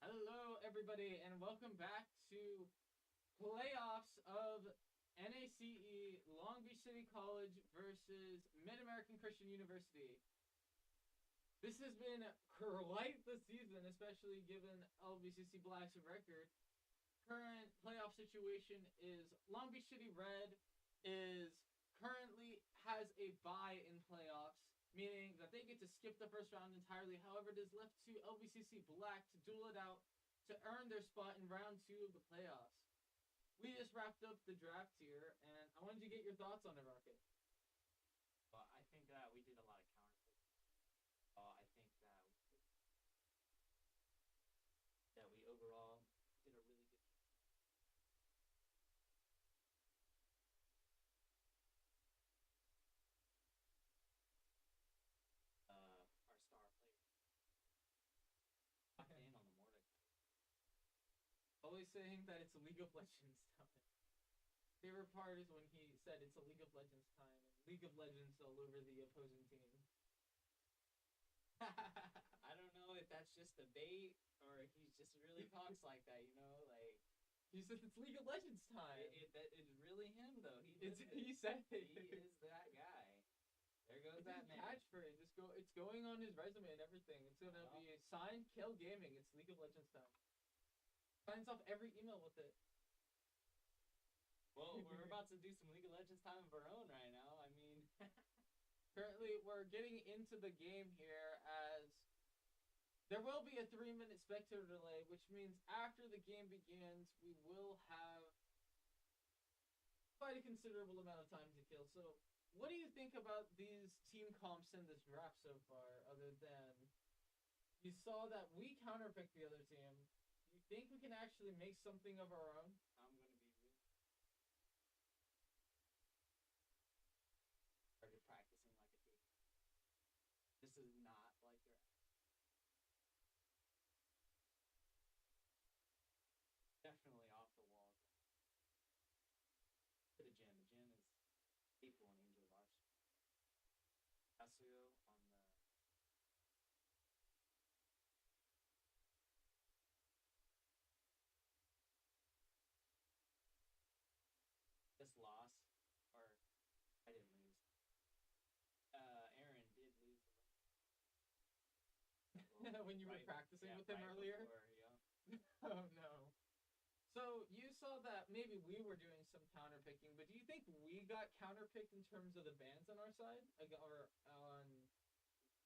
Hello, everybody, and welcome back to playoffs of NACE Long Beach City College versus Mid-American Christian University. This has been quite the season, especially given Lbcc Black's record. Current playoff situation is Long Beach City Red is currently has a bye in playoffs, meaning that they get to skip the first round entirely. However, it is left to Lbcc Black to duel it out to earn their spot in round 2 of the playoffs. We just wrapped up the draft here, and I wanted to get your thoughts on it, Rocket. Well, I think that we did a lot of counterpick. I think that we overall did a really good job. Our star player locked in on the Mordecai. Always saying that it's a League of Legends time. Favorite part is when he said it's a League of Legends time and League of Legends all over the opposing team. I don't know if that's just a bait or if he just really talks like that, like he said it's League of Legends time. It's really him though. He said it. He is that guy. There goes that man. Catchphrase. It's going on his resume and everything. It's gonna be signed Kill Gaming. It's League of Legends time. Signs off every email with it. Well, we're about to do some League of Legends time of our own right now. I mean, currently we're getting into the game here as there will be a 3-minute spectator delay, which means after the game begins, we will have quite a considerable amount of time to kill. So, what do you think about these team comps in this draft so far, other than you saw that we counterpicked the other team? Do you think we can actually make something of our own? I'm going to be really started practicing like a kid. This is not like their definitely off the wall. To the gym. The gym is faithful and angel of ours. Yasuo on the this loss, or I didn't lose. Aaron did lose a little. When you were practicing with him earlier? Before, yeah. Oh no. So you saw that maybe we were doing some counterpicking, but do you think we got counterpicked in terms of the bans on our side, or on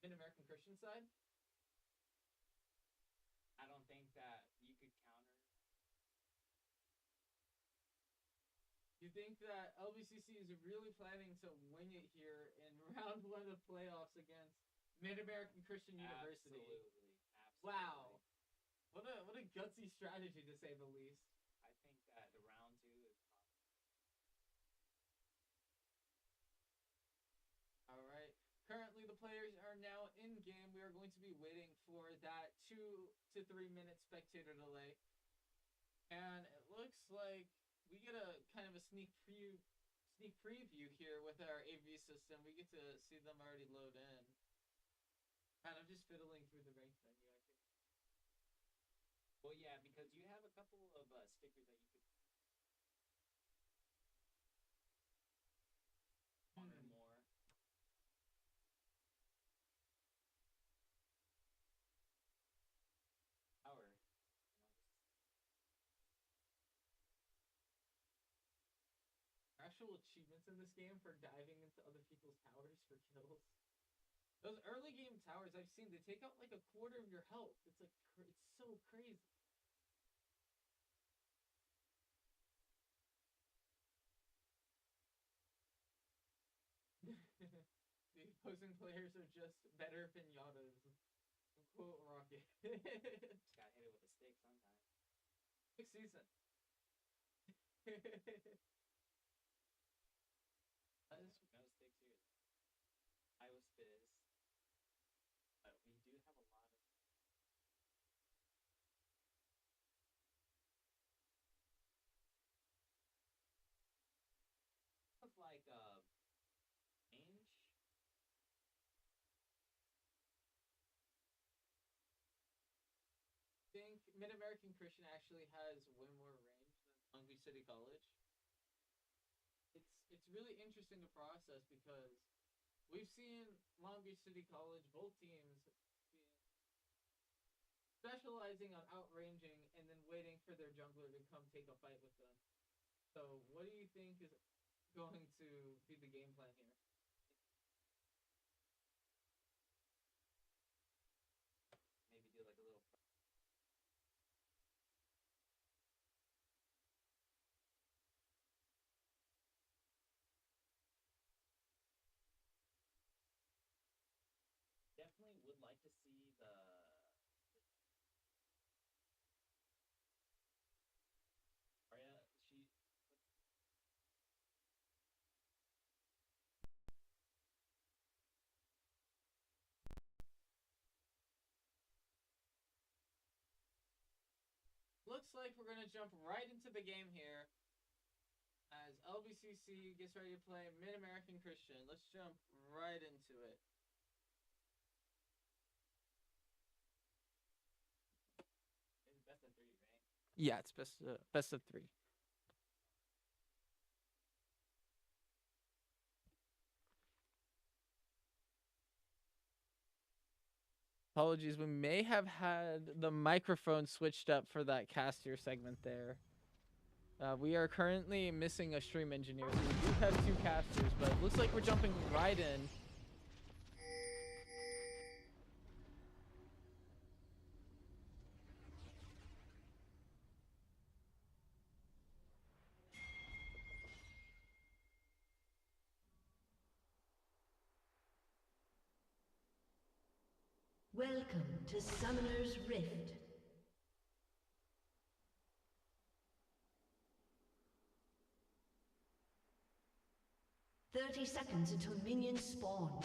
Mid-American Christian side? I don't think that you could counter. You think that Lbcc is really planning to win it here in round 1 of the playoffs against Mid-American Christian University? Absolutely. Wow. What a gutsy strategy, to say the least. I think that the round 2 is probably... All right. the players are now in game, we are going to be waiting for that 2 to 3 minute spectator delay. And it looks like we get a kind of a sneak preview here with our AV system. We get to see them already load in. Kind of just fiddling through the rank menu, I think. Well, yeah, because you have a couple of stickers that you could one or more. Power. Actual achievements in this game for diving into other people's towers for kills. Those early game towers I've seen, they take out like a quarter of your health. It's like it's so crazy. The opposing players are just better pinatas. Quote Rocket. Just got hit it with a stick sometimes. Next season. No sticks here. Iowa Spizz. But we do have a lot of. Looks like range. I think Mid-American Christian actually has way more range than Long Beach City College. It's really interesting to process because we've seen Long Beach City College, both teams, specializing on outranging and then waiting for their jungler to come take a fight with them. So what do you think is going to be the game plan here? Maybe do like a little. Definitely would like to see the Arya. She Looks like we're going to jump right into the game here as Lbcc gets ready to play Mid-American Christian. Let's jump right into it. It's best of 3, right? Yeah, it's best of 3. Apologies, we may have had the microphone switched up for that caster segment there. We are currently missing a stream engineer, so we do have 2 casters, but it looks like we're jumping right in. Welcome to Summoner's Rift. "30 seconds until minions spawn.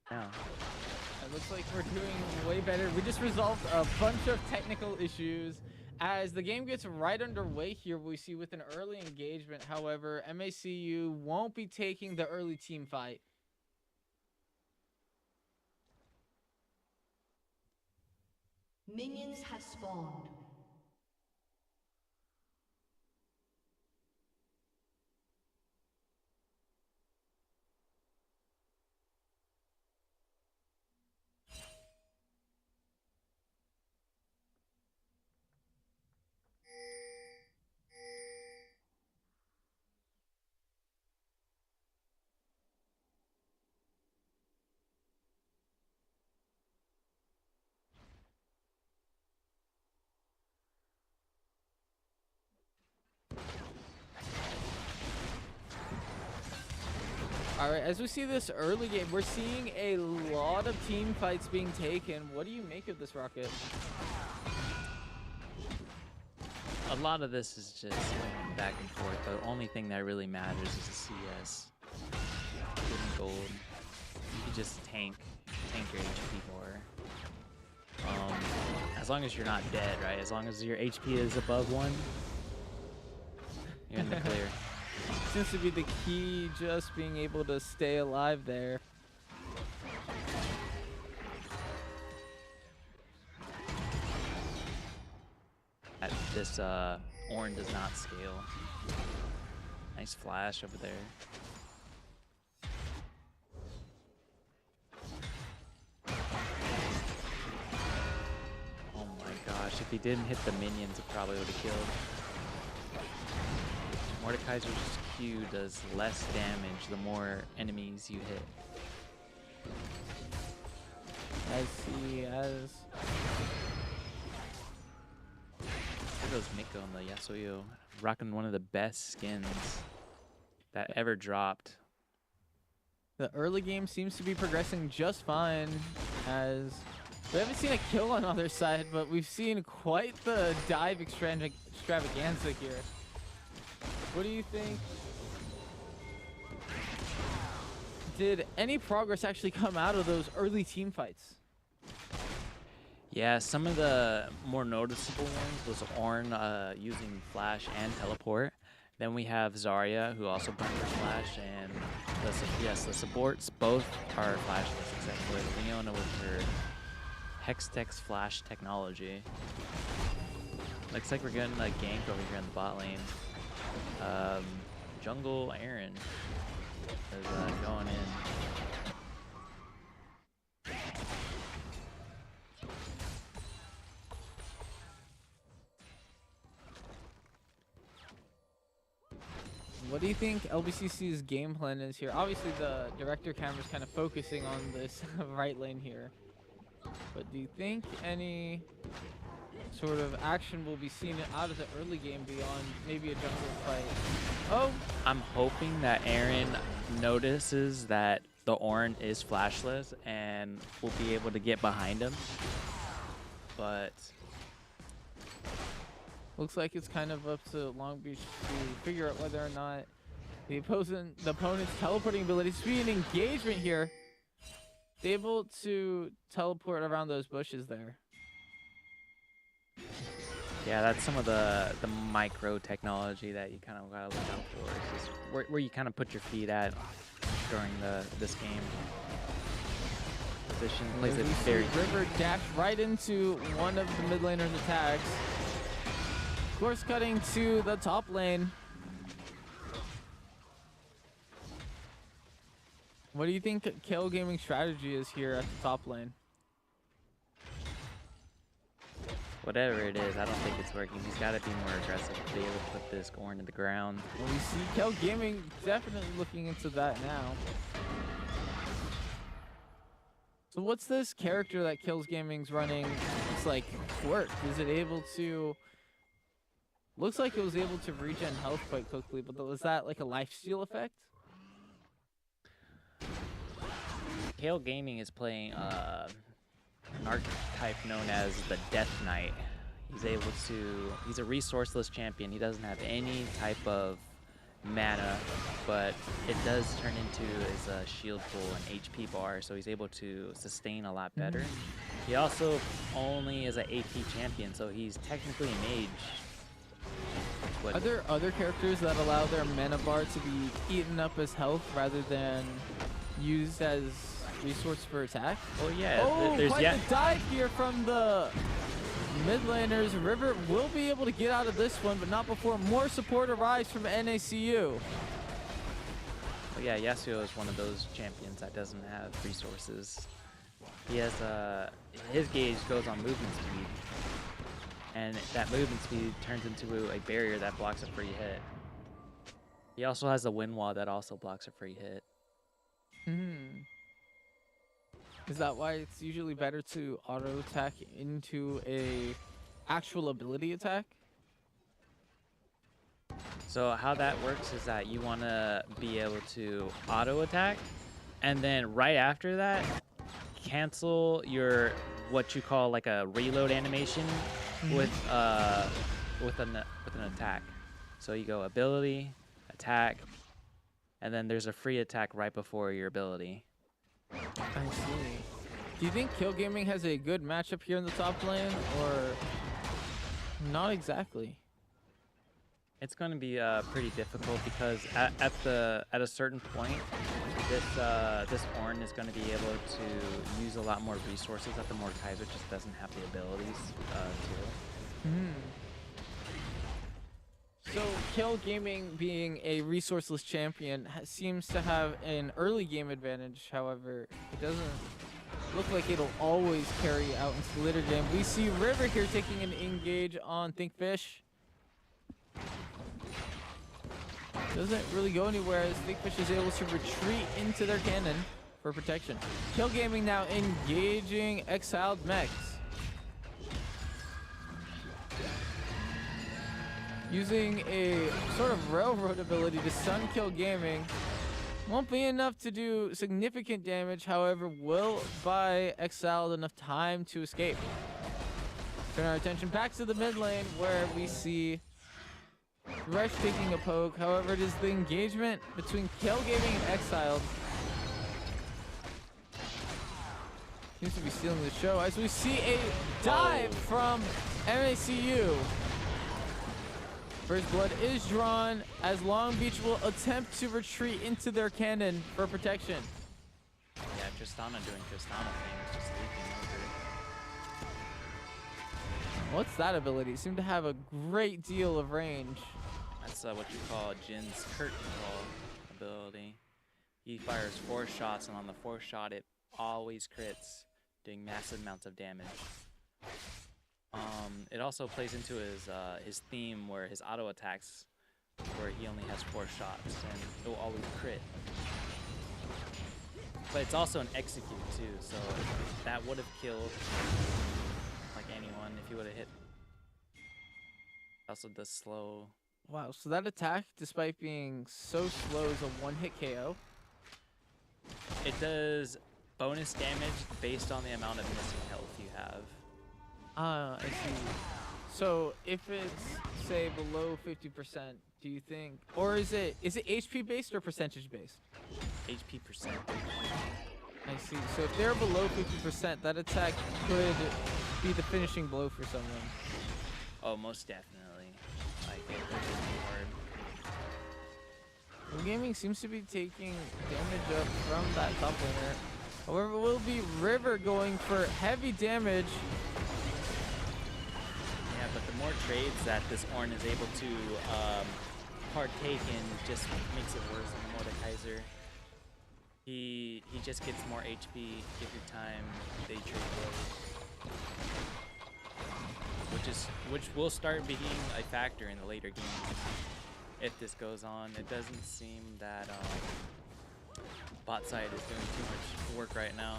Now, it looks like we're doing way better. We just resolved a bunch of technical issues. As the game gets right underway here, we see with an early engagement, however, MACU won't be taking the early team fight. Minions have spawned. All right, as we see this early game, we're seeing a lot of team fights being taken. What do you make of this, Rocket? lot of this is just going back and forth. The only thing that really matters is the CS. Getting gold. You can just tank your HP more. As long as you're not dead, right? As long as your HP is above 1, you're in the clear. Seems to be the key, just being able to stay alive there. This Ornn does not scale. Nice flash over there. Oh my gosh, if he didn't hit the minions, it probably would have killed. Mordekaiser's Q does less damage the more enemies you hit. As he has. There goes Miko and the Yasuo, rocking one of the best skins that ever dropped. The early game seems to be progressing just fine, as we haven't seen a kill on the other side, but we've seen quite the dive extravaganza here. What do you think? Did any progress actually come out of those early team fights? Yeah, some of the more noticeable ones was Ornn using flash and teleport. Then we have Zarya, who also burned her flash, and the supports both are flashless except for Leona with her Hextech flash technology. Looks like we're getting a gank over here in the bot lane. Jungle Aaron is going in. What do you think LBCC's game plan is here? Obviously, the director camera's kind of focusing on this right lane here. But do you think any sort of action will be seen out of the early game beyond maybe a jungle fight? Oh! I'm hoping that Aaron notices that the Ornn is flashless and will be able to get behind him. But looks like it's kind of up to Long Beach to figure out whether or not the opponent's teleporting ability to be an engagement here. Able to teleport around those bushes there. yeah, that's some of the micro technology that you kind of gotta look out for. It's just where you kind of put your feet at during this game. Position plays it very. River dash right into one of the mid laners' attacks. Course cutting to the top lane. What do you think KO Gaming's strategy is here at the top lane? Whatever it is, I don't think it's working. He's got to be more aggressive to be able to put this Ornn to the ground. Well, we see KO Gaming definitely looking into that now. So what's this character that Kills Gaming's running? It's like quirk. Is it able to... Looks like it was able to regen health quite quickly, but was that like a lifesteal effect? Kale Gaming is playing an archetype known as the Death Knight. He's a resourceless champion. He doesn't have any type of mana, but it does turn into his shield pool and HP bar, so he's able to sustain a lot better. He also only is an AP champion, so he's technically a mage. Are there other characters that allow their mana bar to be eaten up as health rather than used as resource for attack? Oh yeah, oh, there's quite the dive here from the mid laners. River will be able to get out of this one, but not before more support arrives from NACU. Oh yeah, Yasuo is one of those champions that doesn't have resources. He has his gauge goes on movement speed, and that movement speed turns into a barrier that blocks a free hit. He also has a wind wall that also blocks a free hit. Is that why it's usually better to auto attack into a actual ability attack? So how that works is that you want to be able to auto attack, and then right after that, cancel your what you call like a reload animation with an attack. So you go ability, attack, and then there's a free attack right before your ability. I see. Do you think Kill Gaming has a good matchup here in the top lane, or not exactly? It's going to be pretty difficult because at a certain point, this Ornn is going to be able to use a lot more resources that the Mordekaiser just doesn't have the abilities to. So Kill Gaming, being a resourceless champion, seems to have an early game advantage. However, it doesn't look like it'll always carry out into the later game. We see River here taking an engage on Thinkfish. Doesn't really go anywhere as Thinkfish is able to retreat into their cannon for protection. Kill Gaming now engaging Exiled Mechs. Using a sort of railroad ability to stun Kill Gaming. Won't be enough to do significant damage, however, will buy Exiled enough time to escape. Turn our attention back to the mid lane where we see Thresh taking a poke. However, it is the engagement between Kill Gaming and Exiled. Seems to be stealing the show as we see a dive from NACU. First blood is drawn as Long Beach will attempt to retreat into their cannon for protection. Yeah, Tristana doing Tristana things, just leaping over. What's that ability? Seem to have a great deal of range. That's what you call Jin's curtain call ability. He fires 4 shots, and on the 4th shot, it always crits, doing massive amounts of damage. It also plays into his theme where his auto attacks, where he only has 4 shots, and it will always crit. But it's also an execute too, so that would have killed like anyone if he would have hit. Also does slow. Wow, so that attack, despite being so slow, is a 1-hit KO. It does bonus damage based on the amount of missing health you have. I see. So if it's, say, below 50%, do you think, or is it HP based or percentage based? HP percent. I see. So if they're below 50%, that attack could be the finishing blow for someone. Oh, most definitely. Like, it would be hard. Kill Gaming seems to be taking damage up from that top laner. However, it will be River going for heavy damage. Yeah, but the more trades that this Ornn is able to partake in just makes it worse than the Mordekaiser. He just gets more HP every time they trade blows. Which will start being a factor in the later games if this goes on. It doesn't seem that bot side is doing too much work right now.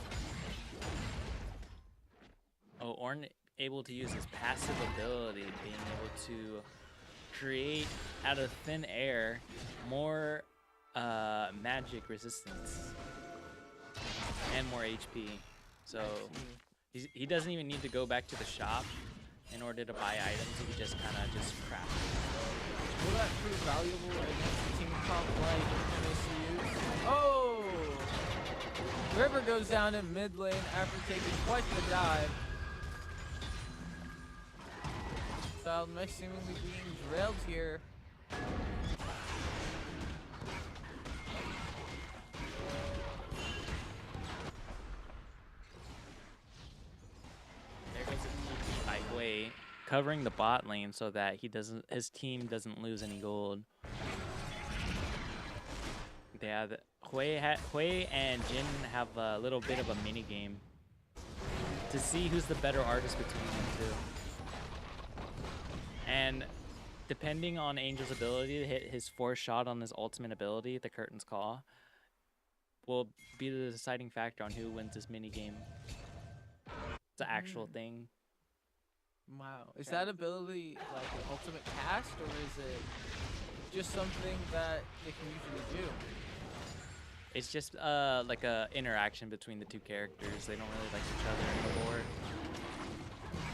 Oh, Ornn able to use his passive ability, being able to create out of thin air more magic resistance and more HP. So he doesn't even need to go back to the shop in order to buy items. He can just kind of just craft. Will that prove valuable against a team comp like NACU? Oh! River goes down in mid lane after taking quite the dive. Exiled Mech seemingly being drilled here. There goes a TP by Hui, covering the bot lane so that his team doesn't lose any gold. Yeah, Hui and Jin have a little bit of a mini game to see who's the better artist between them two. And depending on Angel's ability to hit his 4th shot on his ultimate ability, the Curtain's Call, will be the deciding factor on who wins this mini game. It's an actual thing. Wow. Is that ability like an ultimate cast, or is it just something that they can usually do? It's just like a interaction between the two characters. They don't really like each other on the board.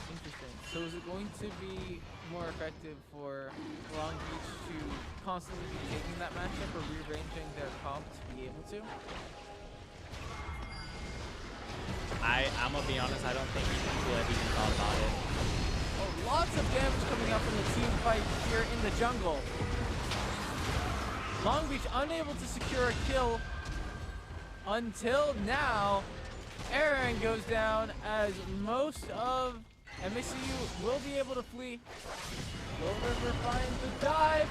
Interesting. So is it going to be more effective for Long Beach to constantly be taking that matchup or rearranging their comp to be able to? I'm gonna be honest, I don't think people have even thought about it. Oh, lots of damage coming up from the team fight here in the jungle. Long Beach unable to secure a kill until now. Aaron goes down as most of MACU will be able to flee. Will River find the dive?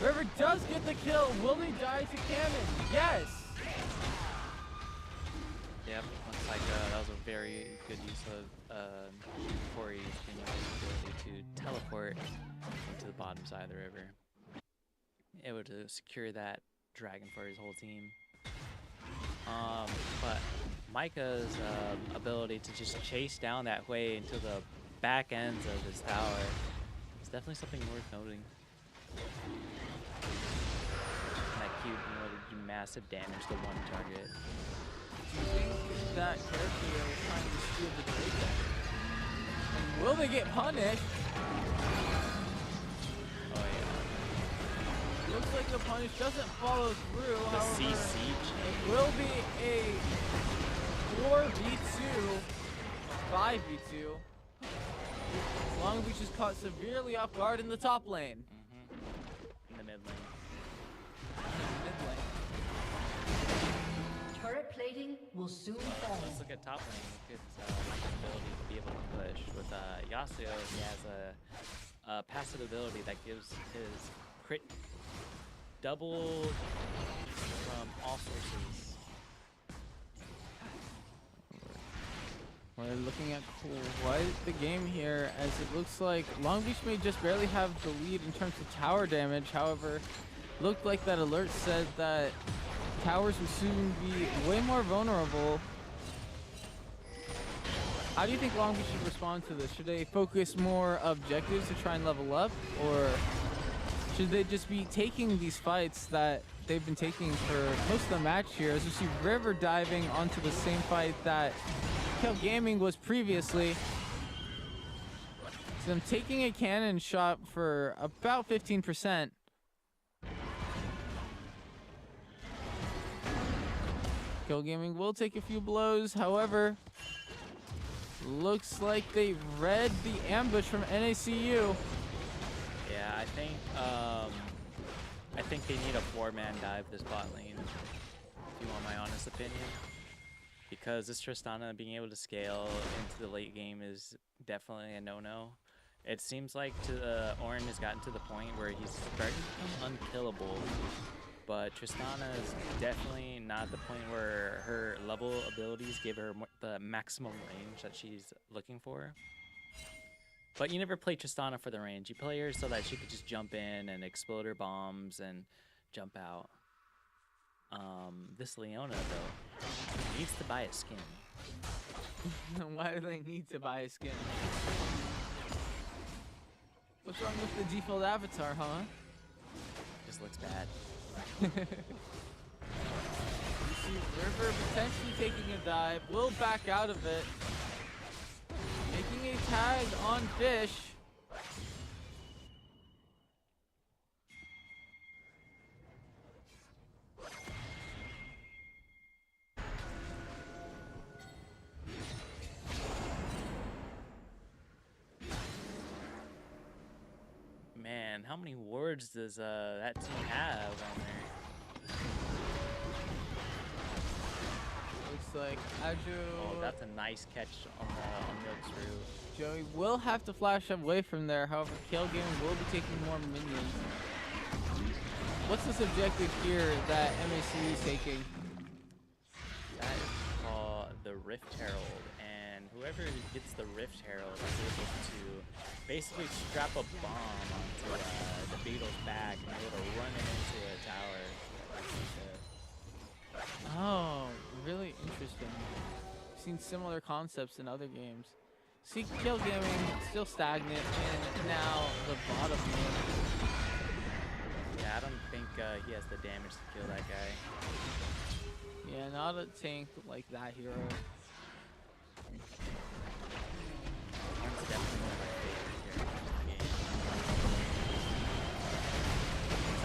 River does get the kill. Will he die to Cannon? Yes. Yep, looks like that was a very good use of Corey's ability to teleport into the bottom side of the river. Able to secure that dragon for his whole team. But Micah's ability to just chase down that way into the back ends of his tower is definitely something worth noting. That cube being able to do massive damage to one target. Do you think that character is trying to steal the Drake? And will they get punished? Oh yeah. Looks like the punish doesn't follow through. The However, CC it will be a 4v2, 5v2. Long Beach is caught severely off guard in the top lane. in the mid lane. Mid lane. Turret plating will soon fall. Let's look at top lane. Look at Micah's ability to be able to push. With Yasuo, he has a passive ability that gives his crit double from all sources. We're looking at quite the game here, as it looks like Long Beach may just barely have the lead in terms of tower damage. However, looked like that alert said that towers will soon be way more vulnerable. How do you think Long Beach should respond to this? Should they focus more objectives to try and level up, or should they just be taking these fights that they've been taking for most of the match here? As we see River diving onto the same fight that Kill Gaming was previously. So I'm taking a cannon shot for about 15%. Kill Gaming will take a few blows, however, looks like they read the ambush from NACU. Yeah, I think they need a 4-man dive this bot lane, if you want my honest opinion. Because this Tristana being able to scale into the late game is definitely a no-no. It seems like Orin has gotten to the point where he's starting to become unkillable. But Tristana is definitely not at the point where her level abilities give her the maximum range that she's looking for. But you never play Tristana for the range. You play her so that she could just jump in and explode her bombs and jump out. This Leona, though, needs to buy a skin. Why do they need to buy a skin? What's wrong with the default avatar, huh? Just looks bad. You see River potentially taking a dive, will back out of it. Making a tag on Fish. Man, how many wards does that team have on there? Looks like Aju. Oh, that's a nice catch on Milk's route. Joey will have to flash away from there. However, Kill Gaming will be taking more minions. What's this objective here that MAC is taking? That is called the Rift Herald, and whoever gets the Rift Herald is able to basically strap a bomb onto the Beetle's back and be able to run it into a tower. Oh, really interesting. I've seen similar concepts in other games. See, Kill Gaming still stagnant, and now the bottom lane. Yeah, I don't think he has the damage to kill that guy. Yeah, not a tank like that hero.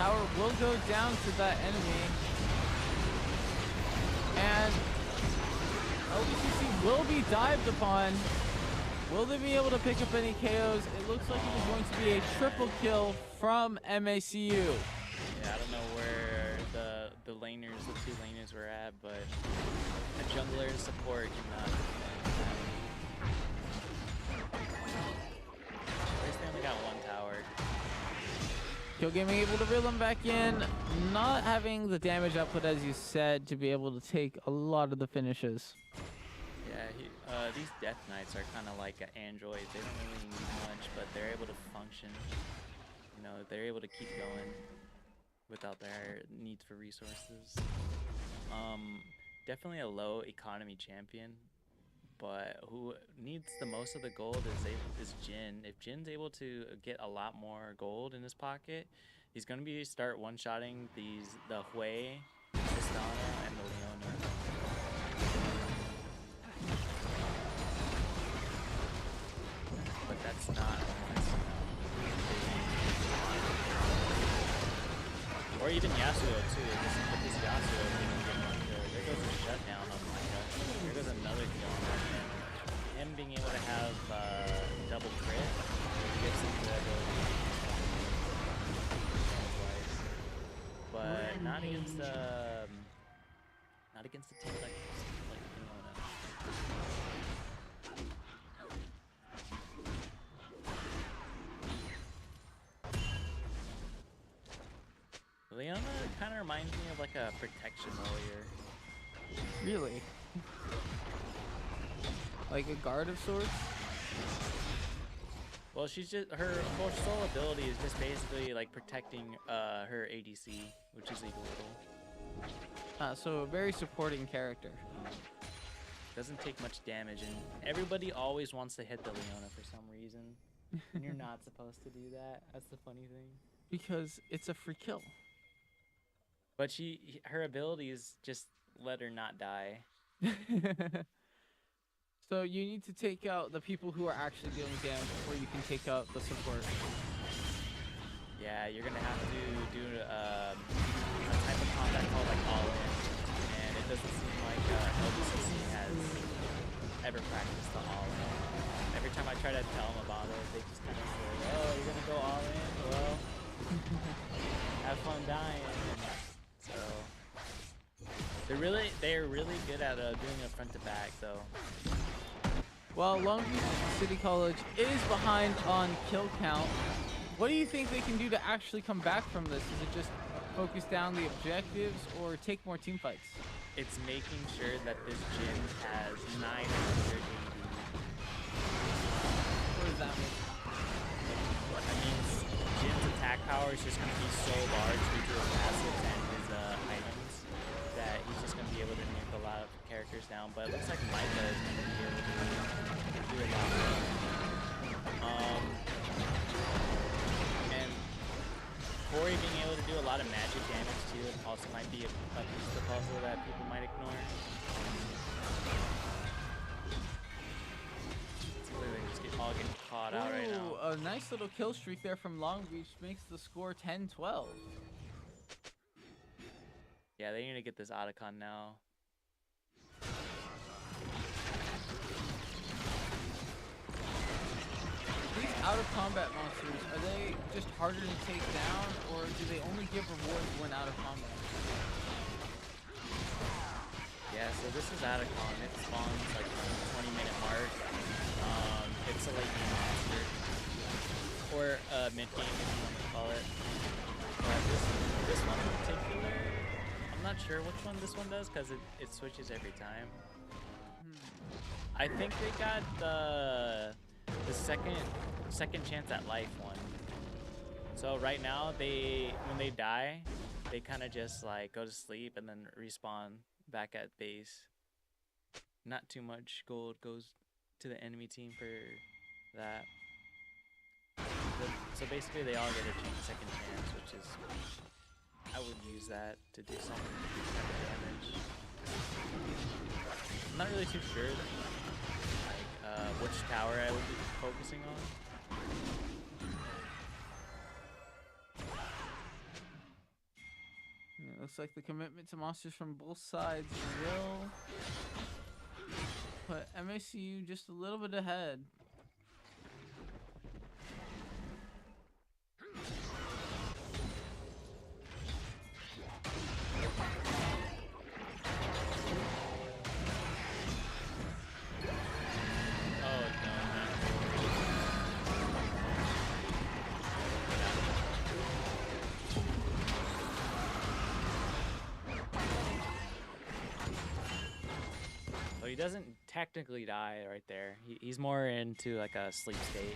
tower will go down to that enemy. And LBCC will be dived upon. Will they be able to pick up any KOs? It looks like it is going to be a triple kill from MACU. Yeah, I don't know where the laners, the two laners were at, but a jungler support cannot defend them. At least they only got one tower. Kill Gaming able to reel them back in, not having the damage output as you said to be able to take a lot of the finishes. Yeah, these Death Knights are kind of like androids. They don't really need much, but they're able to function. You know, they're able to keep going without their needs for resources. Definitely a low economy champion, but who needs the most of the gold is Jin. If Jin's able to get a lot more gold in his pocket, he's gonna start one-shotting the Hui, Tristana, and the Leona. But that's not enough. Or even Yasuo too. With this Yasuo, there goes a shutdown on Micah. There goes another kill on him. Him being able to have double crit gives him the ability twice. But not against a team like Leona. Leona kind of reminds me of like a protection warrior. Really? Like a guard of sorts? Well, she's just her sole ability is just basically like protecting her ADC, which is Eagle. So a very supporting character. Doesn't take much damage, and everybody always wants to hit the Leona for some reason. And you're not supposed to do that. That's the funny thing. Because it's a free kill. But her abilities just let her not die. So you need to take out the people who are actually dealing damage before you can take out the support. Yeah, you're gonna have to do a type of combat called like all-in, and it doesn't seem like LBCC has ever practiced the all-in. Every time I try to tell them about it, they just kind of say, "Oh, you're gonna go all-in? Well, have fun dying." So they're really good at doing a front to back though. Well, Long Beach City College is behind on kill count. What do you think they can do to actually come back from this? Is it just focus down the objectives or take more team fights? It's making sure that this Jin has 900 AD. What does that mean? That means Jin's attack power is just going to be so large due to his passives and his items that he's just going to be able to nuke a lot of characters down. But it looks like Micah is going to be able to do a lot more. And Corey being able to do a lot of magic damage too also might be a piece of the puzzle that people might ignore. They're just all getting caught out right now. A nice little kill streak there from Long Beach makes the score 10-12. Yeah, they need to get this Otacon now. These out-of-combat monsters, are they just harder to take down, or do they only give rewards when out of combat? Yeah, so this is Otacon. It spawns like on the 20-minute mark. It's a late game monster. Or mid-game, if you want to call it. This one in particular, I'm not sure which one this one does, because it switches every time. I think they got the second chance at life one. So right now when they die, they kind of just like go to sleep and then respawn back at base. Not too much gold goes to the enemy team for that. So basically they all get a second chance, which is, I would use that to do some kind of damage. I'm not really too sure which tower I would be focusing on. Looks like the commitment to monsters from both sides will put MACU just a little bit ahead. So he doesn't technically die right there. He's more into like a sleep state.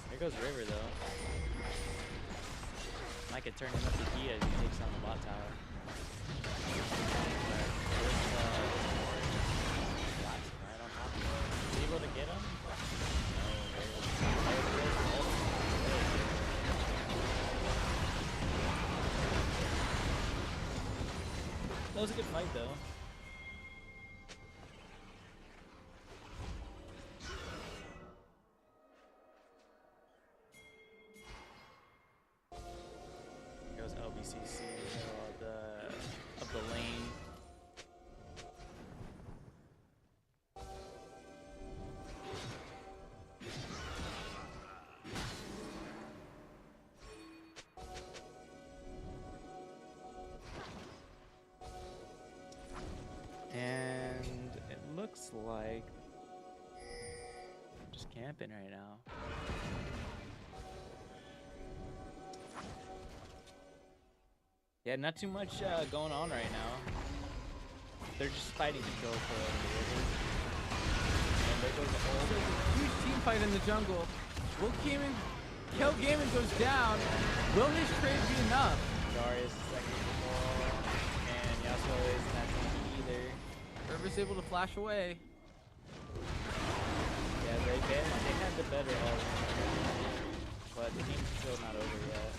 There goes River though. Might get turned into Kia as he takes on the bot tower. Right on top of him. Is he able to get him? That was a good fight, though. Here goes Lbcc, of the lane. And it looks like I'm just camping right now. Yeah, not too much going on right now. They're just fighting control for the river. And there goes the whole Huge team fight in the jungle. Will Kel Gaiman goes down. Will his trade be enough? Darius is second to the ball. And Yasuo is not tanky either. River's able to flash away. Yeah, they had the better all, but the game's still not over yet.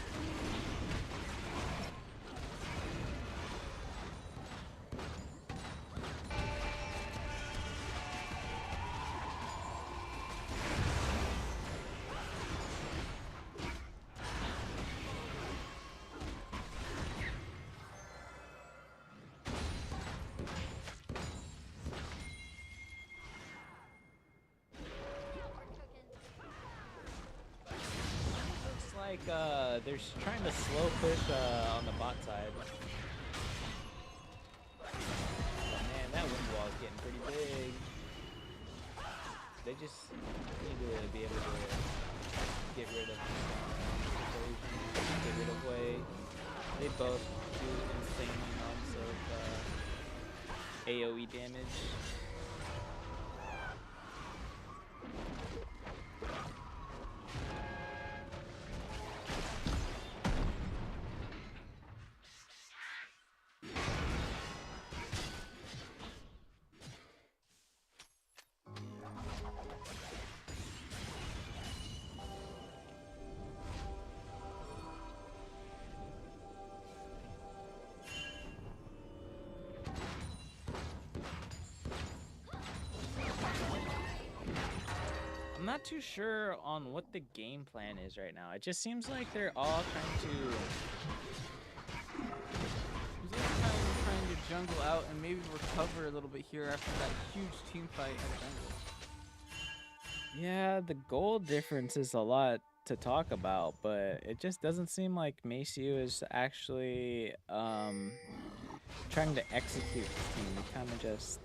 Like they're trying to slow push on the bot side. Oh man, that wind wall is getting pretty big. They just need to be able to get rid of get rid of Wei. They both do insane amounts of AoE damage. I'm not too sure on what the game plan is right now. It just seems like they're all trying to... He's also trying to jungle out and maybe recover a little bit here after that huge team fight at jungle. Yeah, the goal difference is a lot to talk about, but it just doesn't seem like Maceo is actually trying to execute the team. He kind of just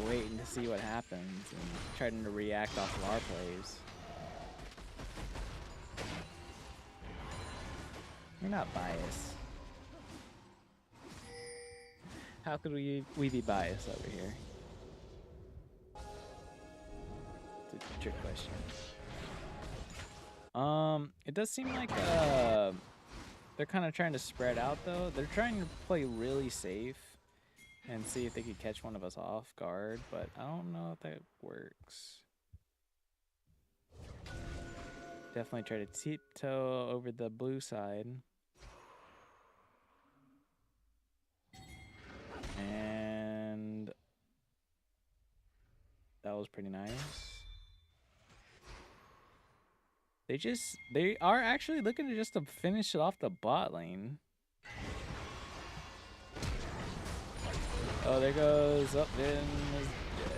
waiting to see what happens and trying to react off of our plays. We're not biased. How could we be biased over here? It's a trick question. It does seem like they're kind of trying to spread out though. They're trying to play really safe and see if they could catch one of us off guard, but I don't know if that works. Definitely try to tiptoe over the blue side. And that was pretty nice. They are actually looking to just to finish it off the bot lane. Oh, there goes up in is dead.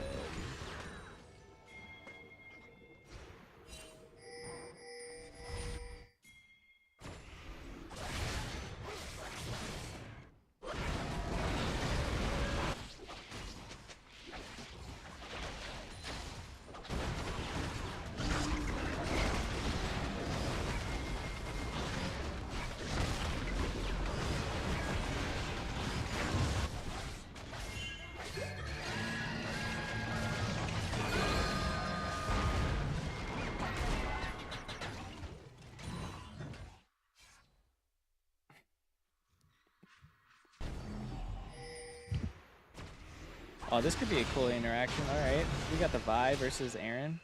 Oh, this could be a cool interaction. All right, we got the Vi versus Aaron.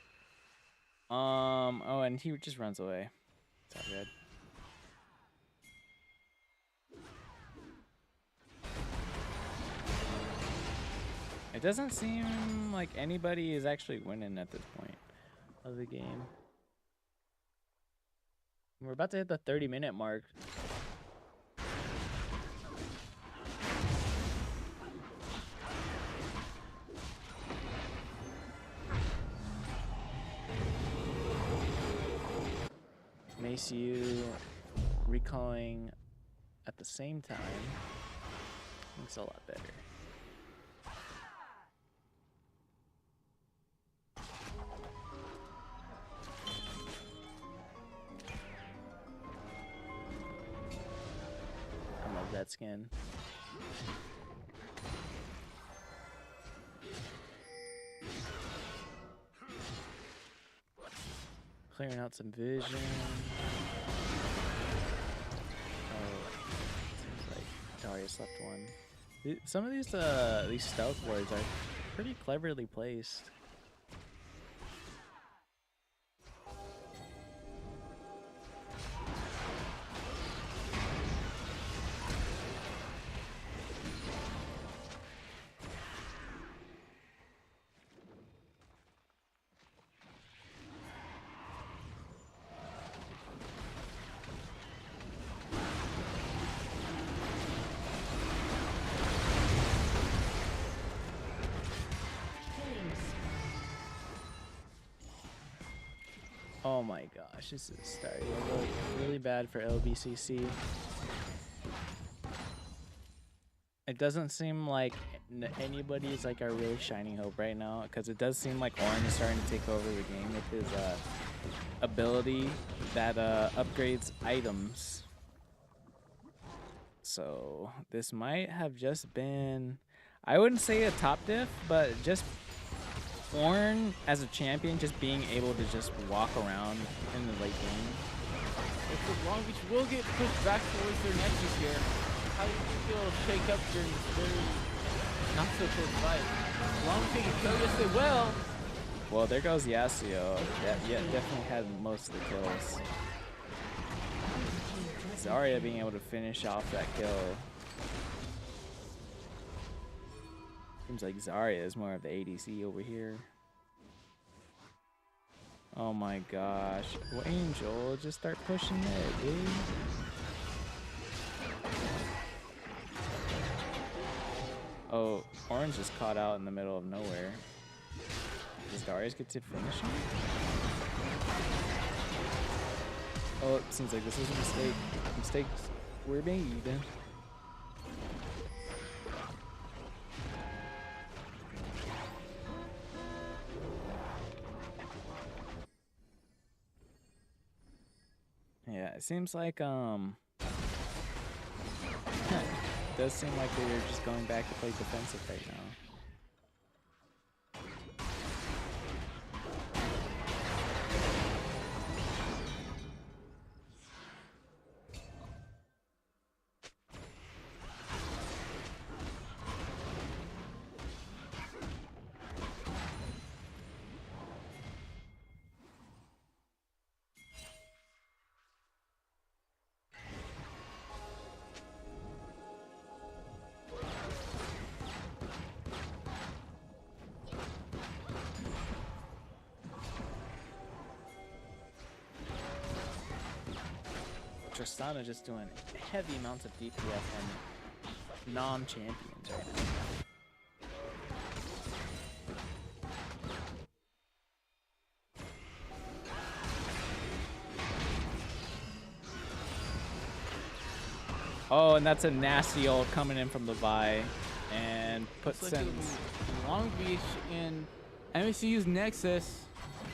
Oh, and he just runs away. It's all good. It doesn't seem like anybody is actually winning at this point of the game. We're about to hit the 30-minute mark. Nace recalling at the same time makes it a lot better. I love that skin. Clearing out some vision. Oh, seems like Darius left one. Some of these stealth wards are pretty cleverly placed. Oh my gosh, this is starting to look really bad for Lbcc. It doesn't seem like anybody's like our really shining hope right now, because it does seem like Orin is starting to take over the game with his ability that upgrades items. So this might have just been, I wouldn't say a top diff, but just Orin as a champion just being able to just walk around in the late game. If Long Beach will get pushed back towards their nexus here, how do you think they'll shake up during this very not so close fight? Long Beach taking kill, yes they will. Well, there goes Yasuo. Yeah, definitely had most of the kills. Zarya being able to finish off that kill. Seems like Zarya is more of the ADC over here. Oh my gosh. Well, Angel, just start pushing it, dude. Oh, Orange just caught out in the middle of nowhere. Does Darius get to finish him? Oh, it seems like this is a mistake. Mistakes were made. Yeah, it seems like it does seem like they're just going back to play defensive right now. Tristana just doing heavy amounts of DPS on non-champions right now. Oh, and that's a nasty ult coming in from the Vi, and puts sends. Long Beach in MSCU's Nexus.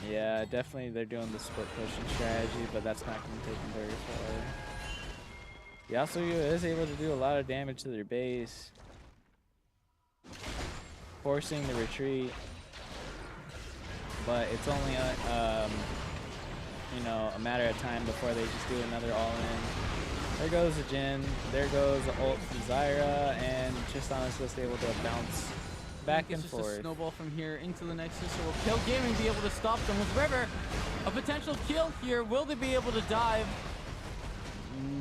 Yeah, definitely they're doing the split pushing strategy, but that's not going to take them very far. Yasuo is able to do a lot of damage to their base, forcing the retreat, but it's only you know, a matter of time before they just do another all-in. There goes the Jhin, there goes the ult from Zyra, and Tristana's just able to bounce back and forth. Just a snowball from here into the Nexus. So will Kill Gaming be able to stop them with River? A potential kill here. Will they be able to dive?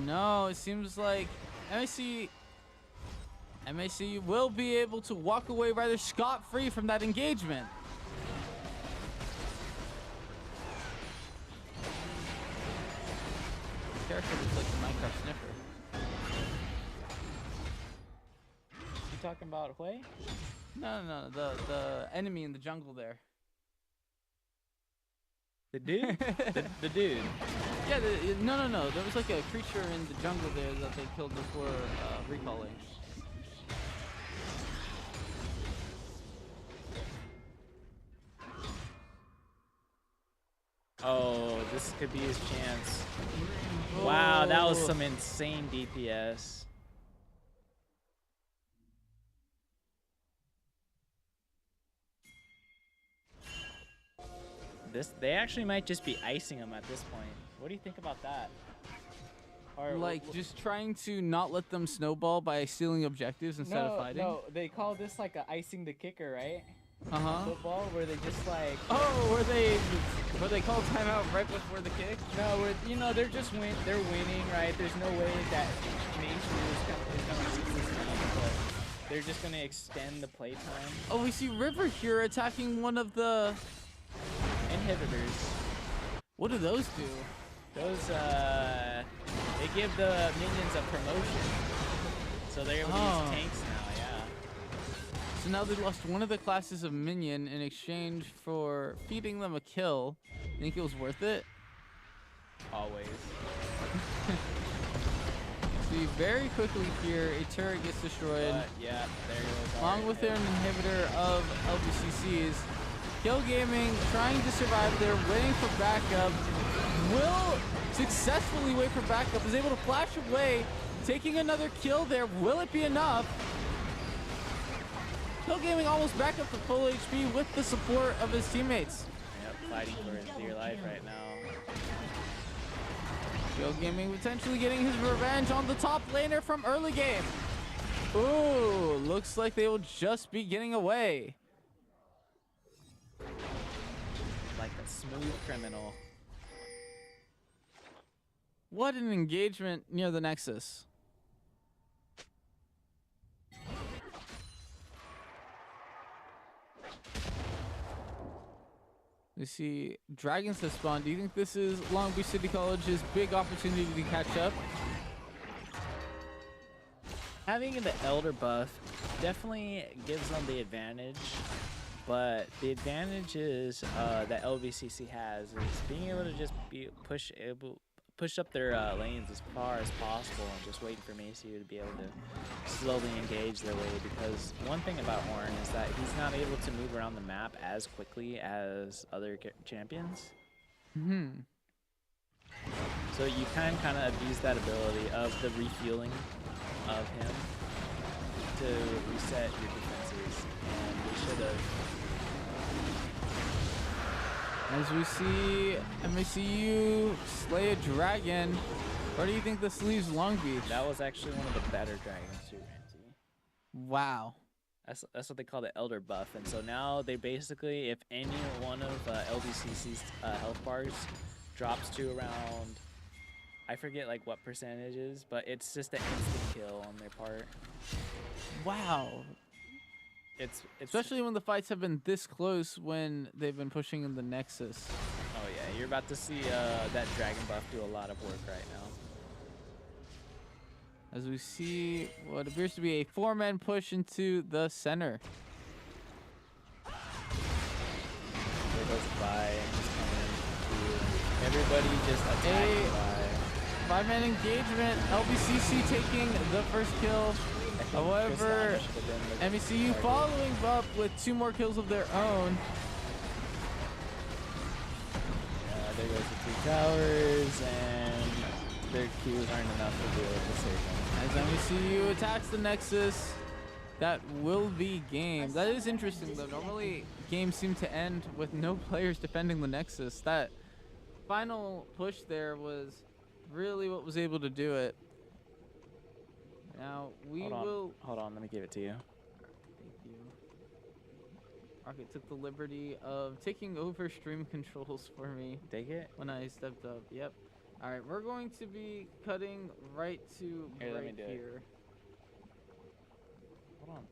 No, it seems like MAC will be able to walk away rather scot-free from that engagement. The character looks like the Minecraft sniffer. You talking about Hui? No, the enemy in the jungle there. The dude? the dude. Yeah, no. There was like a creature in the jungle there that they killed before recalling. Oh, this could be his chance. Wow, that was some insane DPS. They actually might just be icing him at this point. What do you think about that? Or like just trying to not let them snowball by stealing objectives instead of fighting? No, they call this like a icing the kicker, right? Football, where they just like where they call timeout right before the kick? No, you know, they're just they're winning, right? There's no way that Nace is gonna lose this game, but they're just gonna extend the playtime. Oh, we see River here attacking one of the inhibitors. What do those do? Those they give the minions a promotion, so they're able to use tanks now. Yeah. So now they lost one of the classes of minion in exchange for feeding them a kill. Think it was worth it? Always. See, very quickly here, a turret gets destroyed. Yeah, there goes. Along with an inhibitor of LBCCs. Kill Gaming trying to survive there, waiting for backup. Will successfully wait for backup, is able to flash away, taking another kill there. Will it be enough? Kill Gaming almost back up to full HP with the support of his teammates. Yep, fighting for his dear life right now. Kill Gaming potentially getting his revenge on the top laner from early game. Ooh, looks like they will just be getting away. Like a smooth criminal. What an engagement near the Nexus. We see Dragons have spawned. Do you think this is Long Beach City College's big opportunity to catch up? Having the Elder buff definitely gives them the advantage, but the advantage is that Lbcc has is being able to just push up their lanes as far as possible and just waiting for Maceo to be able to slowly engage their way, because one thing about Horn is that he's not able to move around the map as quickly as other champions. So you can kind of abuse that ability of the refueling of him to reset your defenses, and we should have. As we see MACU slay a dragon, where do you think this leaves Long Beach? That was actually one of the better dragons too, Ramsey. Wow. That's what they call the Elder buff, and so now they basically, if any one of LBCC's health bars drops to around, I forget like what percentage is, but it's just an instant kill on their part. Wow. It's especially when the fights have been this close when they've been pushing in the Nexus. Oh yeah, you're about to see that dragon buff do a lot of work right now. as we see what appears to be a 4-man push into the center. There goes by. Just coming through. Everybody just attacking by. 5-man engagement. LBCC taking the first kill. However, MECU following up with 2 more kills of their own. There goes the 2 towers, and their Qs aren't enough to be able to save them. As MECU attacks the Nexus, that will be game. That is interesting though. Normally games seem to end with no players defending the Nexus. That final push there was really what was able to do it. Now we will. Hold on, let me give it to you. Thank you. Rocket took the liberty of taking over stream controls for me. Take it? When I stepped up. Yep. All right, we're going to be cutting right to Here, let me break do it. here. Hold on.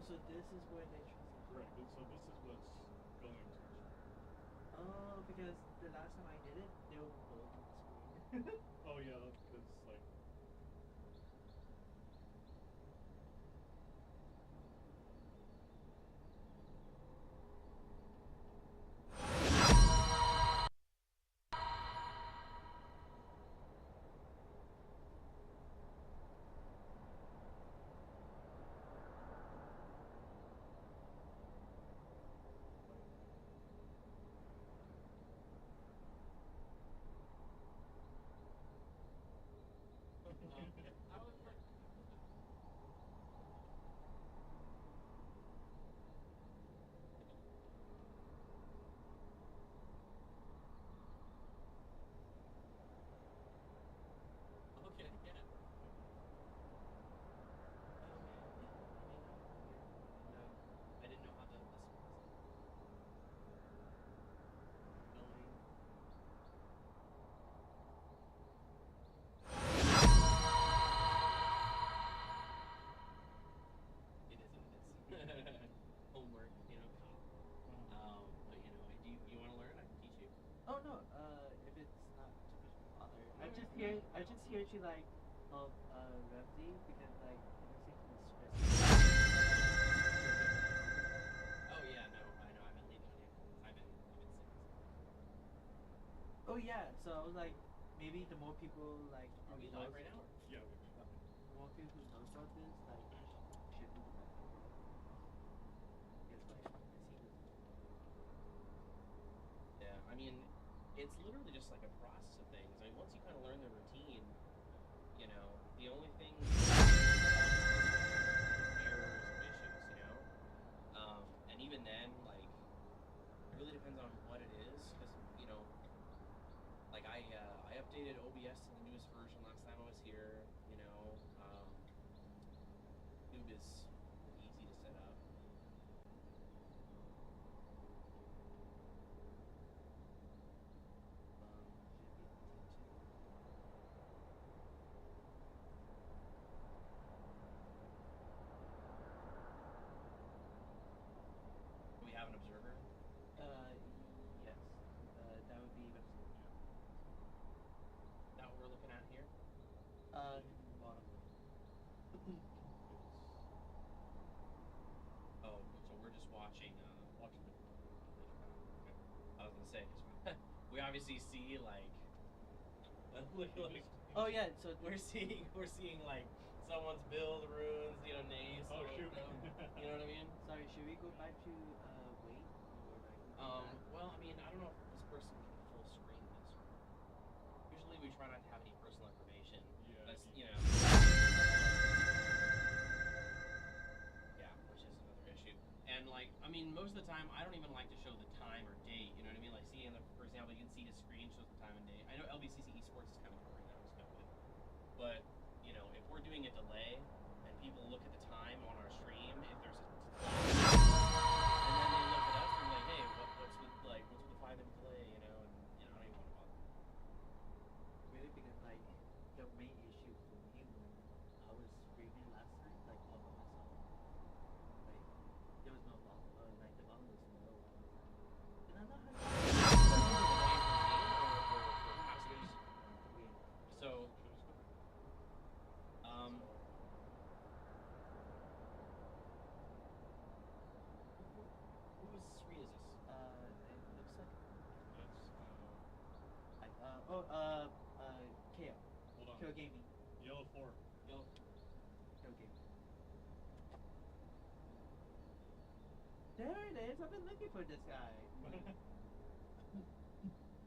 so this is where they transition. Right. So this is what's going to. Oh, because the last time I did it, they were both on the screen. Oh yeah, that's because like. I was like, Okay, yeah. Oh man, I didn't know how this was going. It is what it is. Homework, you know. But you know, do you want to learn? I can teach you. Oh no, if it's not too much of a bother. I just hear you like help Remzi because like it looks like he's stressed. Oh yeah, no, I know. I've been leaning on you. I've been sick. Oh yeah, so I was like, maybe the more people like Are we who live knows- right now? Yeah. the more people who knows about this, like should be the better. Because like I see this. Yeah, I mean, it's literally just like a process of things. I mean, once you kind of learn the routine, you know, the only thing errors or issues, you know, and even then, like, it really depends on what it is, because you know, like I updated OBS to the newest version last time I was here. You know, Noob is easy to set up. Should be T2. Do we have an observer? Yes. That would be what's Is that what we're looking at here? bottom. Oh, so we're just watching the. Okay. I was gonna say, 'cause we obviously see like. Oh yeah, so we're seeing like someone's build runes, you know, Nace. Oh or, shoot. You know what I mean? sorry, should we go back to wait or like go back? Well, I mean, I don't know if this person can full screen this. Usually, we try not to have any personal information. Yeah, That's you- you know. Yeah, which is another issue. And like, I mean, most of the time, I don't even like to show the time or date. You know what I mean? Like, see, for example, you can see his screen shows the time and date. I know Lbcc Esports is kind of covering that, which is kind of good. But you know, if we're doing a delay and people look at the time on our stream, if there's a clock, and then they look at us and like, hey, what's with the 5-minute delay? You know, and you know, I don't even want to bother. Really, because like the main issue for me when I was streaming last time, like all by myself, like there was no volume, like the volume was low all the time, and I'm not The having. volume for me or for passengers. So, whose screen is this? It looks like That's KO. hold on. KO Gaming. Yellow 4. Yo, KO Gaming. There it is. I've been looking for this guy.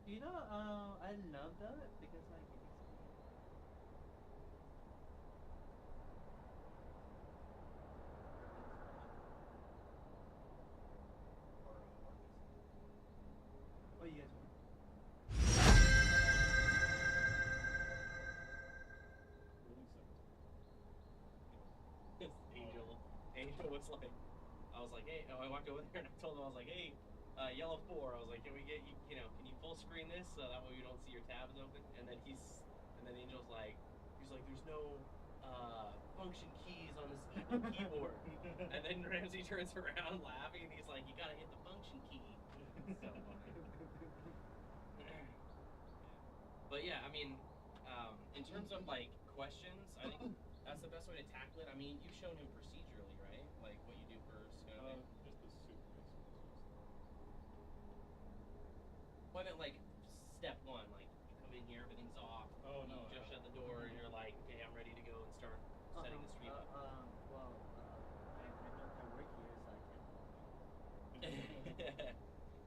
You know, I love that because like it makes me. Oh, you guys won. Angel was like, I was like, hey, I walked over there and I told him, I was like, hey, yellow 4. I was like, can we get you know, can you full screen this so that way you don't see your tabs open? And then Angel's like, there's no function keys on this keyboard. And then Ramsey turns around laughing and he's like, you gotta hit the function key. So funny. But yeah, I mean, in terms of like questions, I think that's the best way to tackle it. I mean, you've shown him procedurally, right? Like what you do first, kind of thing. Just the soup, basically. Well, I meant like step one, like you come in here, everything's off. Oh, you no, just I- shut the door and you're like, okay, I'm ready to go and start setting the stream up. Well, I work here, so I can't.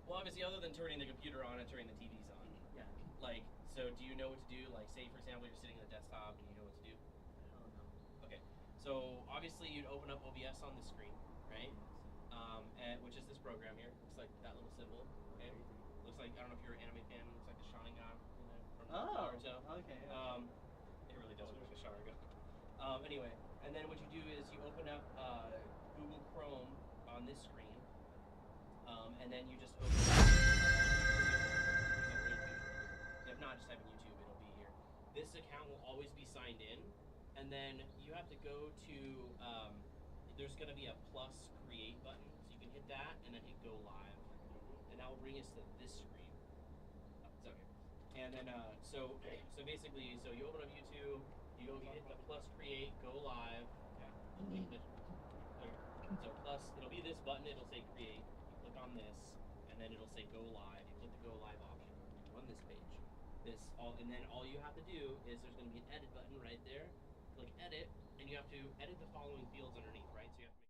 Well, obviously, other than turning the computer on and turning the TVs on, Yeah. like, so do you know what to do? Like, say for example, you're sitting at the desktop and you know what to do. Oh no. Okay, so obviously you'd open up OBS on the screen, right? And which is this program here. Looks like that little symbol. Okay. Looks like, I don't know if you're an anime fan. Looks like the Sharingan from Oh. Naruto. Okay. It really does look like a Sharingan. Anyway, and then what you do is you open up Google Chrome on this screen, and then you just open up. If not, just type in YouTube. It'll be here. This account will always be signed in, and then you have to go to. There's going to be a plus create button, so you can hit that and then hit go live, and that will bring us to this screen. Oh, it's okay. And then so basically, so you open up YouTube, you hit the plus create, go live. Yeah. So plus, it'll be this button. It'll say create. You click on this, and then it'll say go live. You click the go live option on this page. And then all you have to do is there's going to be an edit button right there. Click edit, and you have to edit the following fields underneath, right? So you have to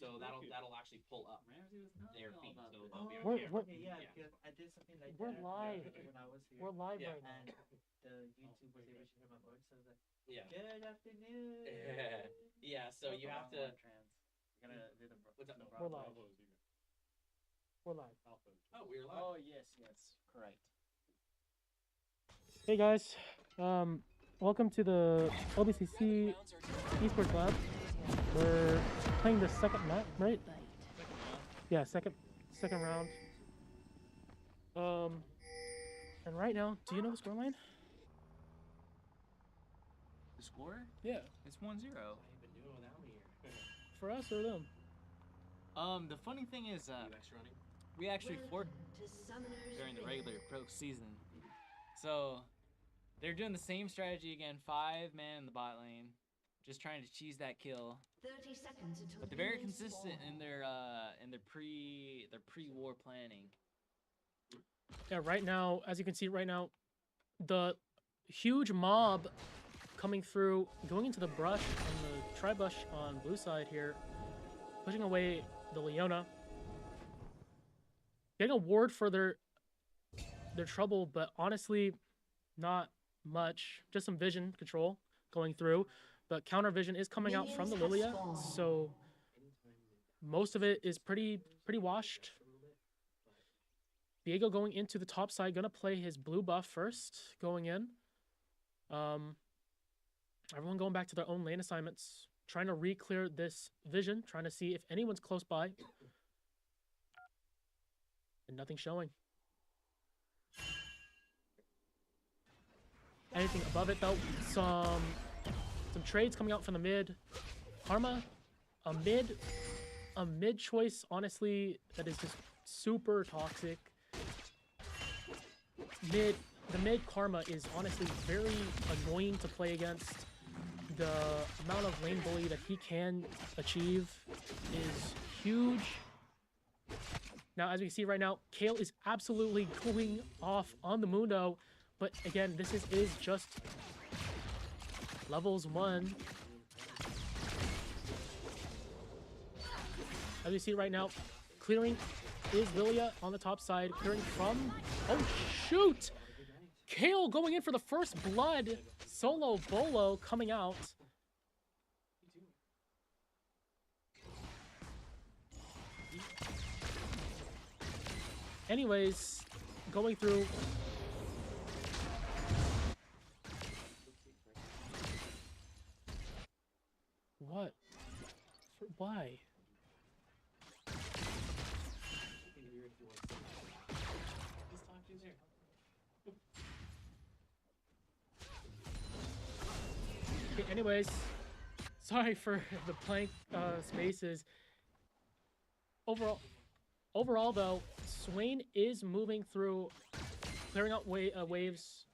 So that'll actually pull up Ramsey was telling their me all feet. about So this. they'll be on We're- camera. we're- Okay, yeah, Yeah. because I did something like We're that live. when I was here. We're live Yeah. right now. And the YouTube was able to hear my voice, so I was like, Yeah. good afternoon. Yeah. So you have to. Trans. We're gonna do the What's up? the We're Broadway. live. We're live. Oh, we're live. Oh yes, correct. Hey guys, welcome to the Lbcc Esports Lab. We're playing the second map, right? Yeah, second round. And right now, do you know the scoreline? The score? Yeah, It's 1-0. What have you been doing without me here? for us or them? The funny thing is, You extra running? we actually fought To Summoner's during the Rift. regular pro season. So, they're doing the same strategy again, 5-man in the bot lane, just trying to cheese that kill. 30 seconds until But they're very minions consistent spawn. in their pre-war planning. Yeah, right now, as you can see right now, the huge mob coming through, going into the brush on the tri-bush on blue side here, pushing away the Leona. Getting a ward for their trouble, but honestly, not much. Just some vision control going through, but counter vision is coming out from the Minions have Lilia, spawned. so most of it is pretty washed. Diego going into the top side, gonna play his blue buff first, going in. Everyone going back to their own lane assignments, trying to re-clear this vision, trying to see if anyone's close by. And nothing showing. Anything above it though, some trades coming out from the mid. Karma, a mid choice, honestly, that is just super toxic. The mid Karma is honestly very annoying to play against. The amount of lane bully that he can achieve is huge. Now, as we see right now, Kale is absolutely going off on the Mundo, but again, this is just levels 1. As we see right now, clearing is Lilia on the top side, clearing from... Oh, shoot! Kale going in for the first blood. Solo Bolo coming out. Anyways, going through... What? Why? Okay, anyways, sorry for the blank spaces. Overall though, Swain is moving through, clearing out waves.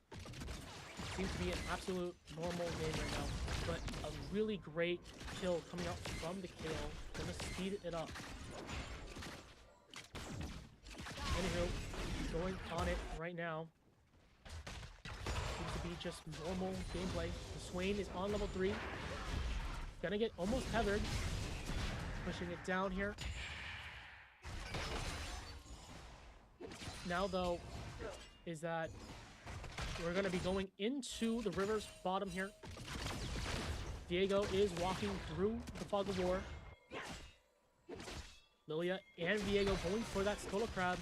Seems to be an absolute normal game right now, but a really great kill coming out from the Kale. Gonna speed it up. Anywho, going on it right now. Seems to be just normal gameplay. Swain is on level 3. Gonna get almost tethered. Pushing it down here. Now though, is that we're gonna be going into the river's bottom here. Diego is walking through the fog of war. Lilia and Diego going for that Skull Crab.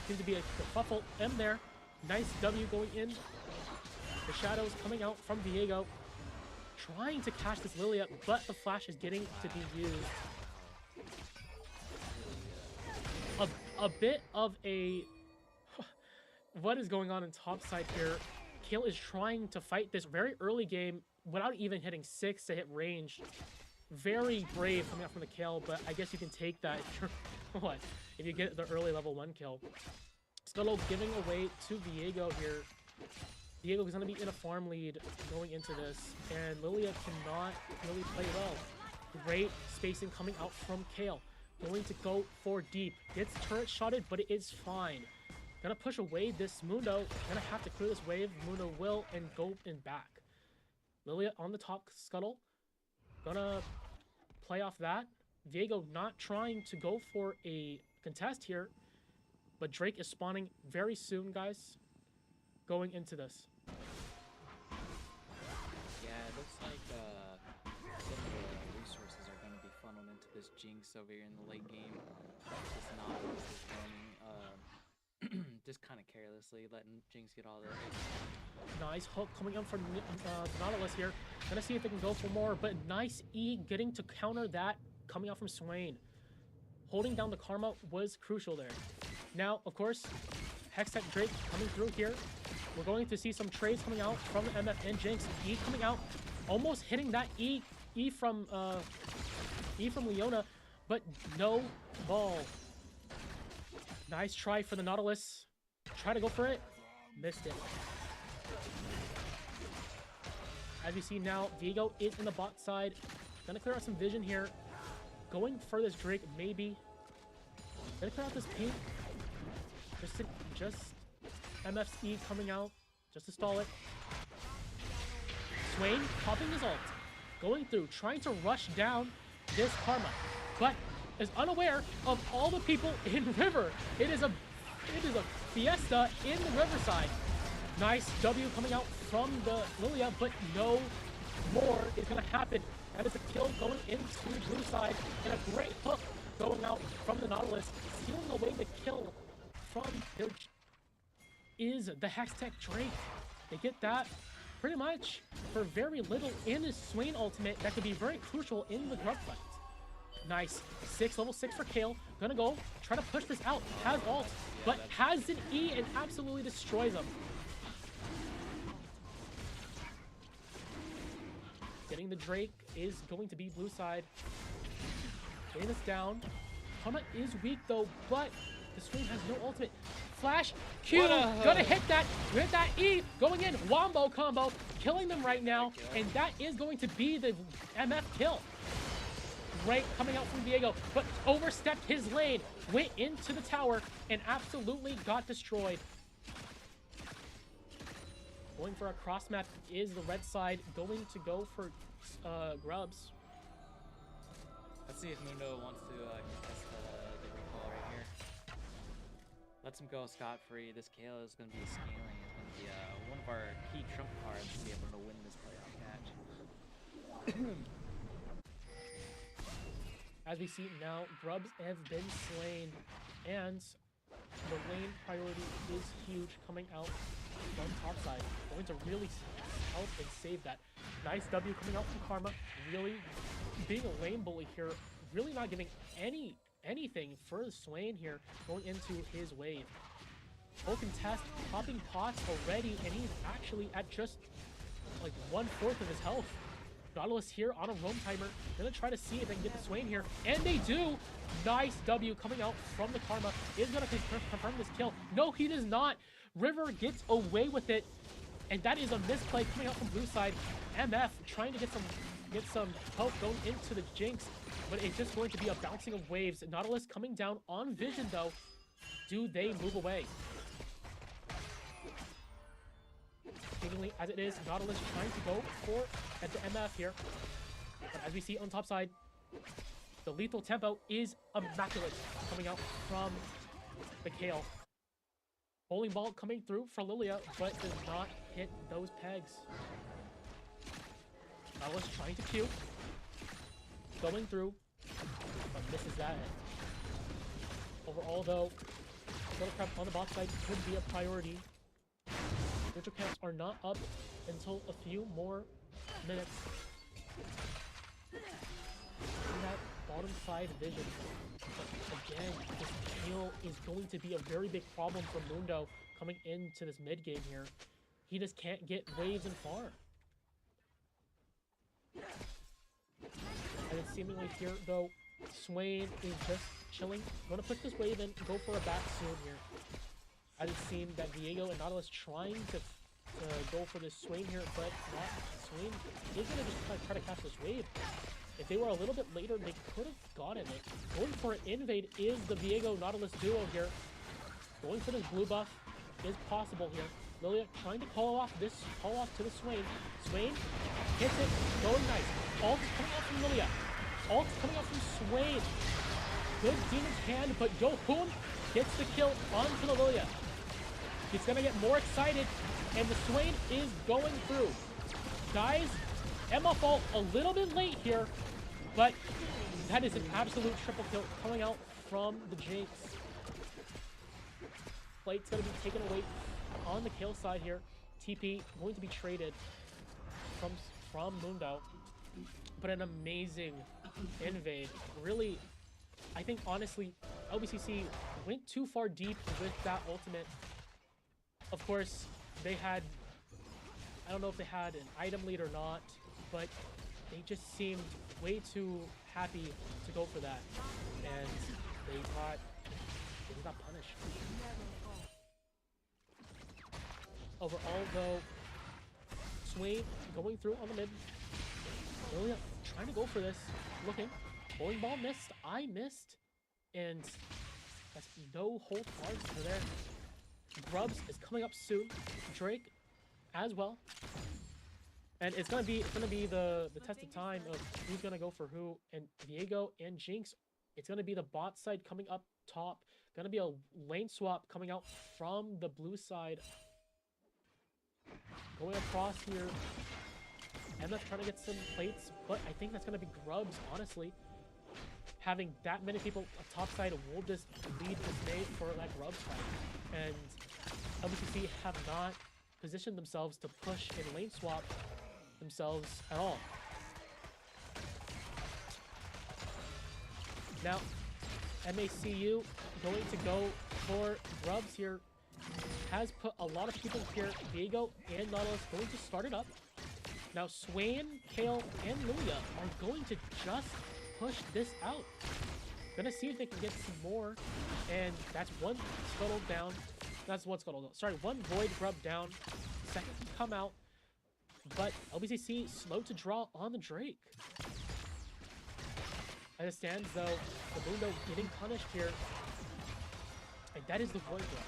Seems to be a kerfuffle M there. Nice W going in. The shadows coming out from Diego. Trying to catch this Lilia, but the flash is getting to be used. A bit of a... What is going on in top side here? Kale is trying to fight this very early game without even hitting 6 to hit range. Very brave coming out from the Kale, but I guess you can take that if you're... What? If you get the early level 1 kill. Scuttle giving away to Diego here. Diego is going to be in a farm lead going into this, and Lilia cannot really play well. Great spacing coming out from Kale. Going to go for deep. Gets turret shotted, but it is fine. Gonna push away this Mundo. Gonna have to clear this wave. Mundo will, and go in back. Lilia on the top Scuttle. Gonna play off that. Viego not trying to go for a contest here, but Drake is spawning very soon, guys, going into this. Yeah, it looks like some of the resources are going to be funneled into this Jinx over here in the late game. This Nautilus is going just kind of carelessly letting Jinx get all the hits. Nice hook coming up from Nautilus here. Gonna see if they can go for more, but nice E getting to counter that coming out from Swain. Holding down the Karma was crucial there. Now, of course, Hextech Drake coming through here. We're going to see some trades coming out from MF and Jinx. E coming out, almost hitting that E from Leona, but no ball. Nice try for the Nautilus. Try to go for it, missed it. As you see now, Viego is in the bot side. Gonna clear out some vision here. Going for this Drake, maybe. Gonna clear out this pink. Just MF's E coming out, just to stall it. Swain popping his ult. Going through, trying to rush down this Karma. But is unaware of all the people in River. It is a fiesta in the Riverside. Nice W coming out from the Lilia, but no more is going to happen. That is a kill going into blue side, and a great hook going out from the Nautilus. Stealing away the kill from their is the Hextech Drake. They get that pretty much for very little in his Swain ultimate that could be very crucial in the grub fight. Nice. Level 6 for Kale. Gonna go, try to push this out. Has ult, but has an E and absolutely destroys him. Getting the Drake is going to be blue side. Getting this down. Karma is weak though, but the Swain has no ultimate. Flash, Q, gonna hit that E, going in, wombo combo, killing them right now, and that is going to be the MF kill. Great coming out from Viego, but overstepped his lane, went into the tower, and absolutely got destroyed. Going for a cross map is the red side, going to go for grubs. Let's see if Mundo wants to contest the recall right here. Lets him go scot-free. This Kale is going to be scaling. It's going to be one of our key trump cards to be able to win this playoff match. As we see now, grubs have been slain, and the lane priority is huge coming out from top side. Going to really help and save that. Nice W coming out from Karma. Really being a lane bully here. Really not giving anything for Swain here going into his wave. Full contest, popping pots already, and he's actually at just like 1/4 of his health. Nautilus here on a roam timer. Gonna try to see if they can get the Swain here. And they do! Nice W coming out from the Karma. Is gonna confirm this kill. No, he does not. River gets away with it. And that is a misplay coming out from blue side. MF trying to get some help going into the Jinx. But it's just going to be a bouncing of waves. Nautilus coming down on vision though. Do they move away? Seemingly as it is, Nautilus trying to go for at the MF here. But as we see on top side, the lethal tempo is immaculate coming out from the Kale. Bowling ball coming through for Lilia, but does not hit those pegs. Nautilus trying to Q. Going through, but misses that. Overall though, Prep on the bot side could be a priority. Virtual camps are not up until a few more minutes. In that bottom side vision. But again, this kill is going to be a very big problem for Mundo coming into this mid game here. He just can't get waves and farm. And it's seemingly here though, Swain is just chilling. Gonna put this wave in, go for a back soon here. As it seemed that Viego and Nautilus trying to go for this Swain here, but not Swain is gonna just try to catch this wave. If they were a little bit later, they could have gotten it. Going for an invade is the Viego Nautilus duo here. Going for this blue buff is possible here. Lilia trying to call off to the Swain. Swain hits it, going nice. All coming off from Lilia. ult coming out from Swain. Good Demon's Hand, but Yohun gets the kill onto the Lilia. He's gonna get more excited, and the Swain is going through. Guys, Emma fall a little bit late here, but that is an absolute triple kill coming out from the Jinx. Plate's gonna be taken away on the kill side here. TP going to be traded from Mundo, but an amazing invade. Really, I think honestly, LBCC went too far deep with that ultimate. Of course, they had, I don't know if they had an item lead or not, but they just seemed way too happy to go for that, and they got punished. Overall, though, Swain going through on the mid. Lilia trying to go for this. Looking. Bowling ball missed. I missed. And that's no hold bars for there. Grubs is coming up soon. Drake as well. And it's gonna be the test of time of who's gonna go for who. And Viego and Jinx, it's gonna be the bot side coming up top. Gonna be a lane swap coming out from the blue side. Going across here. MF trying to get some plates, but I think that's gonna be Grubs, honestly. Having that many people up top side will just lead this nade for that Grubs fight. And LBCC have not positioned themselves to push and lane swap themselves at all. Now, MACU going to go for Grubs here. Has put a lot of people here. Viego and Nautilus going to start it up. Now, Swain, Kale, and Lilia are going to just push this out. Gonna see if they can get some more. And that's one Scuttle down. That's one Scuttle. Sorry, one Void Grub down. Second to come out. But LBCC slow to draw on the Drake. As it stands, though, the Mundo getting punished here. And that is the Void Grub.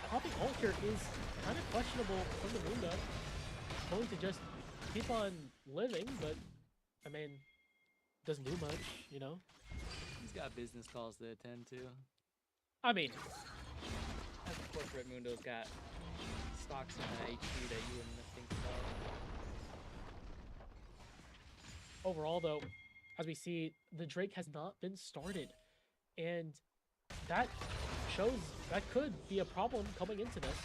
Popping ult here is kind of questionable from the Mundo. Going to just keep on living, but I mean, doesn't do much, you know? He's got business calls to attend to. I mean, As a corporate Mundo's got stocks in the HQ that you wouldn't think about. overall, though, as we see, the Drake has not been started. And that shows that could be a problem coming into this.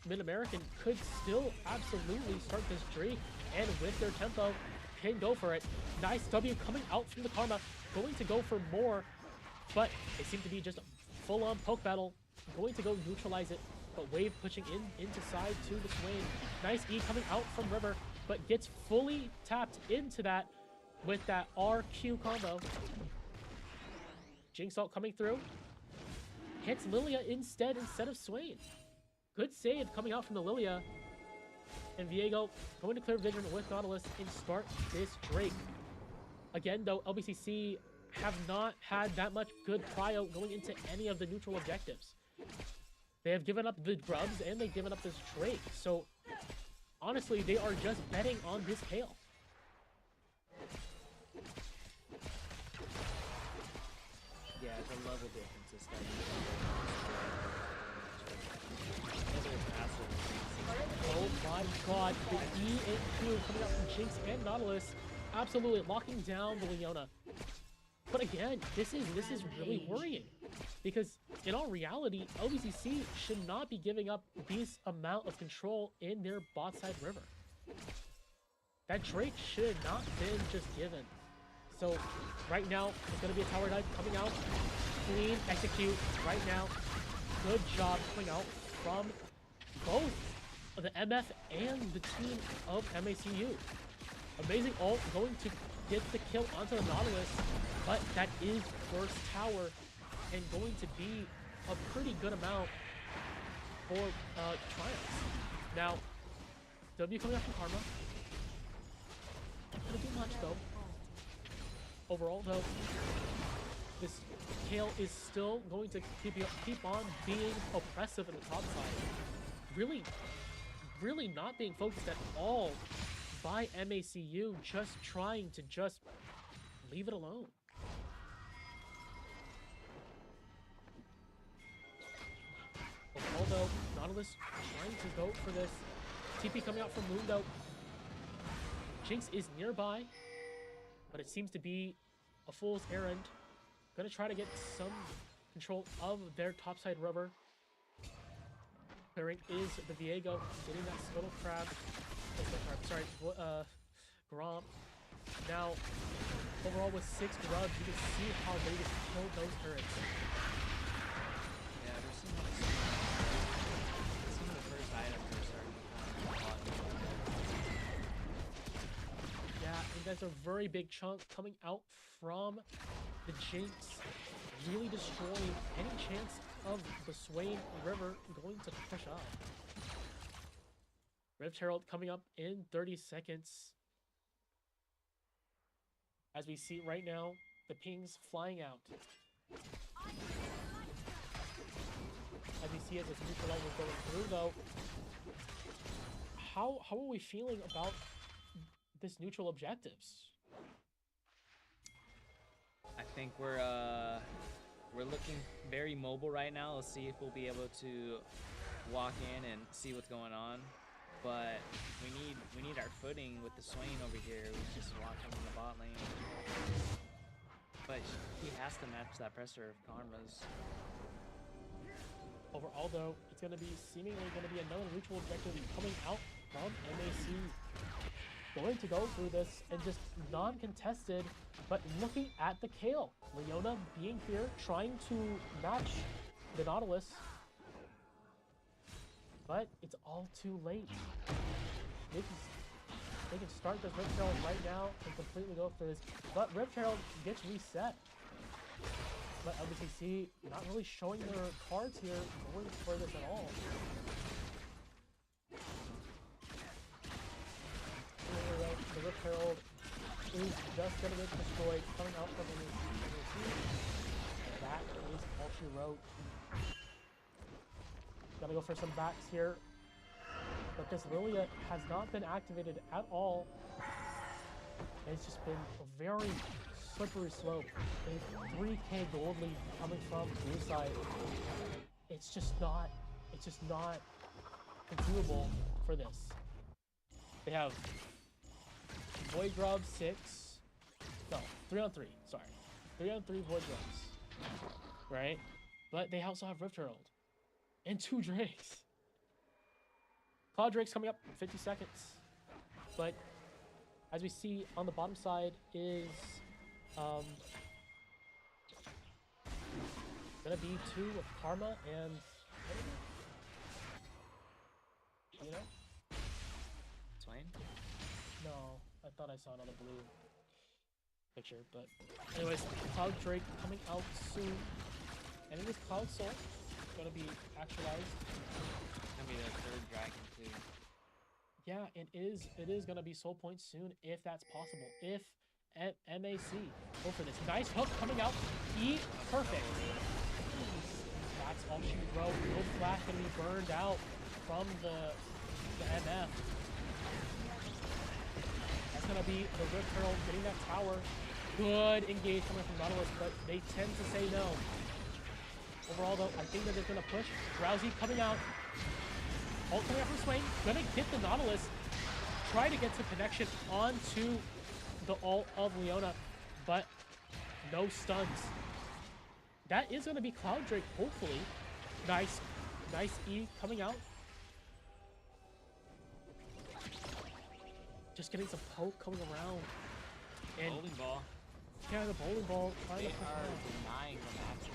Mid-American could still absolutely start this Drake, and with their tempo, can go for it. Nice W coming out from the Karma, going to go for more, but they seem to be just full-on poke battle, going to go neutralize it, but Wave pushing into side to the Swain. Nice E coming out from River, but gets fully tapped into that with that RQ combo. Jinx ult coming through. Hits Lilia instead of Swain. Good save coming out from the Lilia. And Viego going to clear vision with Nautilus and start this Drake. Again, though, LBCC have not had that much good prio going into any of the neutral objectives. They have given up the Grubs and they've given up this Drake. So, honestly, they are just betting on this Kale. Yeah, the level difference is starting Oh my god, the E and Q coming out from Jinx and Nautilus, absolutely locking down the Leona. But again, this is really worrying, because in all reality, LBCC should not be giving up this amount of control in their bot side river. That Drake should have not been just given. So right now, it's going to be a tower dive coming out. Clean execute right now. Good job coming out from both the MF and the team of MACU. Amazing ult going to get the kill onto the Nautilus, but that is first tower and going to be a pretty good amount for Triumphs. Now, W coming out from Karma. Not gonna do much though. Overall though, this Kale is still going to keep on being oppressive in the top side. Really not being focused at all by MACU, just trying to just leave it alone. Although Nautilus trying to go for this. TP coming out from Mundo. Jinx is nearby, but it seems to be a fool's errand. Gonna try to get some control of their topside rubber. Clearing is the Viego, getting that Scuttle Crab. Sorry, Gromp. Now, overall with 6 grubs, you can see how they just killed those turrets. Yeah, there's some of the first items are starting to come out. Yeah, and that's a very big chunk coming out from the Jinx, really destroying any chance of the Swain River going to push up. Rift Herald coming up in 30 seconds. As we see right now, the pings flying out. As we see as this neutral light was going through though, how are we feeling about this neutral objectives? I think we're looking very mobile right now. Let's see if we'll be able to walk in and see what's going on. But we need our footing with the Swain over here. We just walking in the bot lane. But he has to match that pressure of Karma's. Overall though, it's going to be seemingly going to be another neutral objective coming out from MAC. Going to go through this and just non-contested, but looking at the Kale. Leona being here, trying to match the Nautilus. But it's all too late. They can start this Rift Herald right now and completely go for this. But Rift Herald gets reset. But Lbcc not really showing their cards here, going for this at all. The Rift Herald is just going to get destroyed, coming out from NAC. That is all she wrote. Gotta go for some backs here. But this Lilia has not been activated at all. It's just been a very slippery slope. A 3k gold lead coming from blue side. It's just not doable for this. They have Void Grub 6. No, 3-on-3, sorry. 3-on-3 Void Grubs. Right? But they also have Rift Herald. And 2 Drakes. Cloud Drake's coming up in 50 seconds. But as we see on the bottom side is gonna be 2 of Karma and you know? Swain? No, I thought I saw another blue picture, but anyways, Cloud Drake coming out soon. And it is Cloud Soul gonna be actualized. Gonna be their 3rd dragon too. Yeah, it is gonna be soul points soon if that's possible. If MAC go for this. Nice hook coming out. Perfect. That's all she wrote. No flash gonna be burned out from the MF. That's gonna be the Rift Herald getting that tower. Good engage coming from Nautilus, but they tend to say no. Overall though, I think that they're gonna push. Drowsy coming out. Ult coming out from Swain. Gonna hit the Nautilus. Try to get some connection onto the ult of Leona, but no stuns. That is gonna be Cloud Drake, hopefully. Nice E coming out. Just getting some poke coming around. And Bowling ball. yeah, the bowling ball trying They to push are around. denying the match.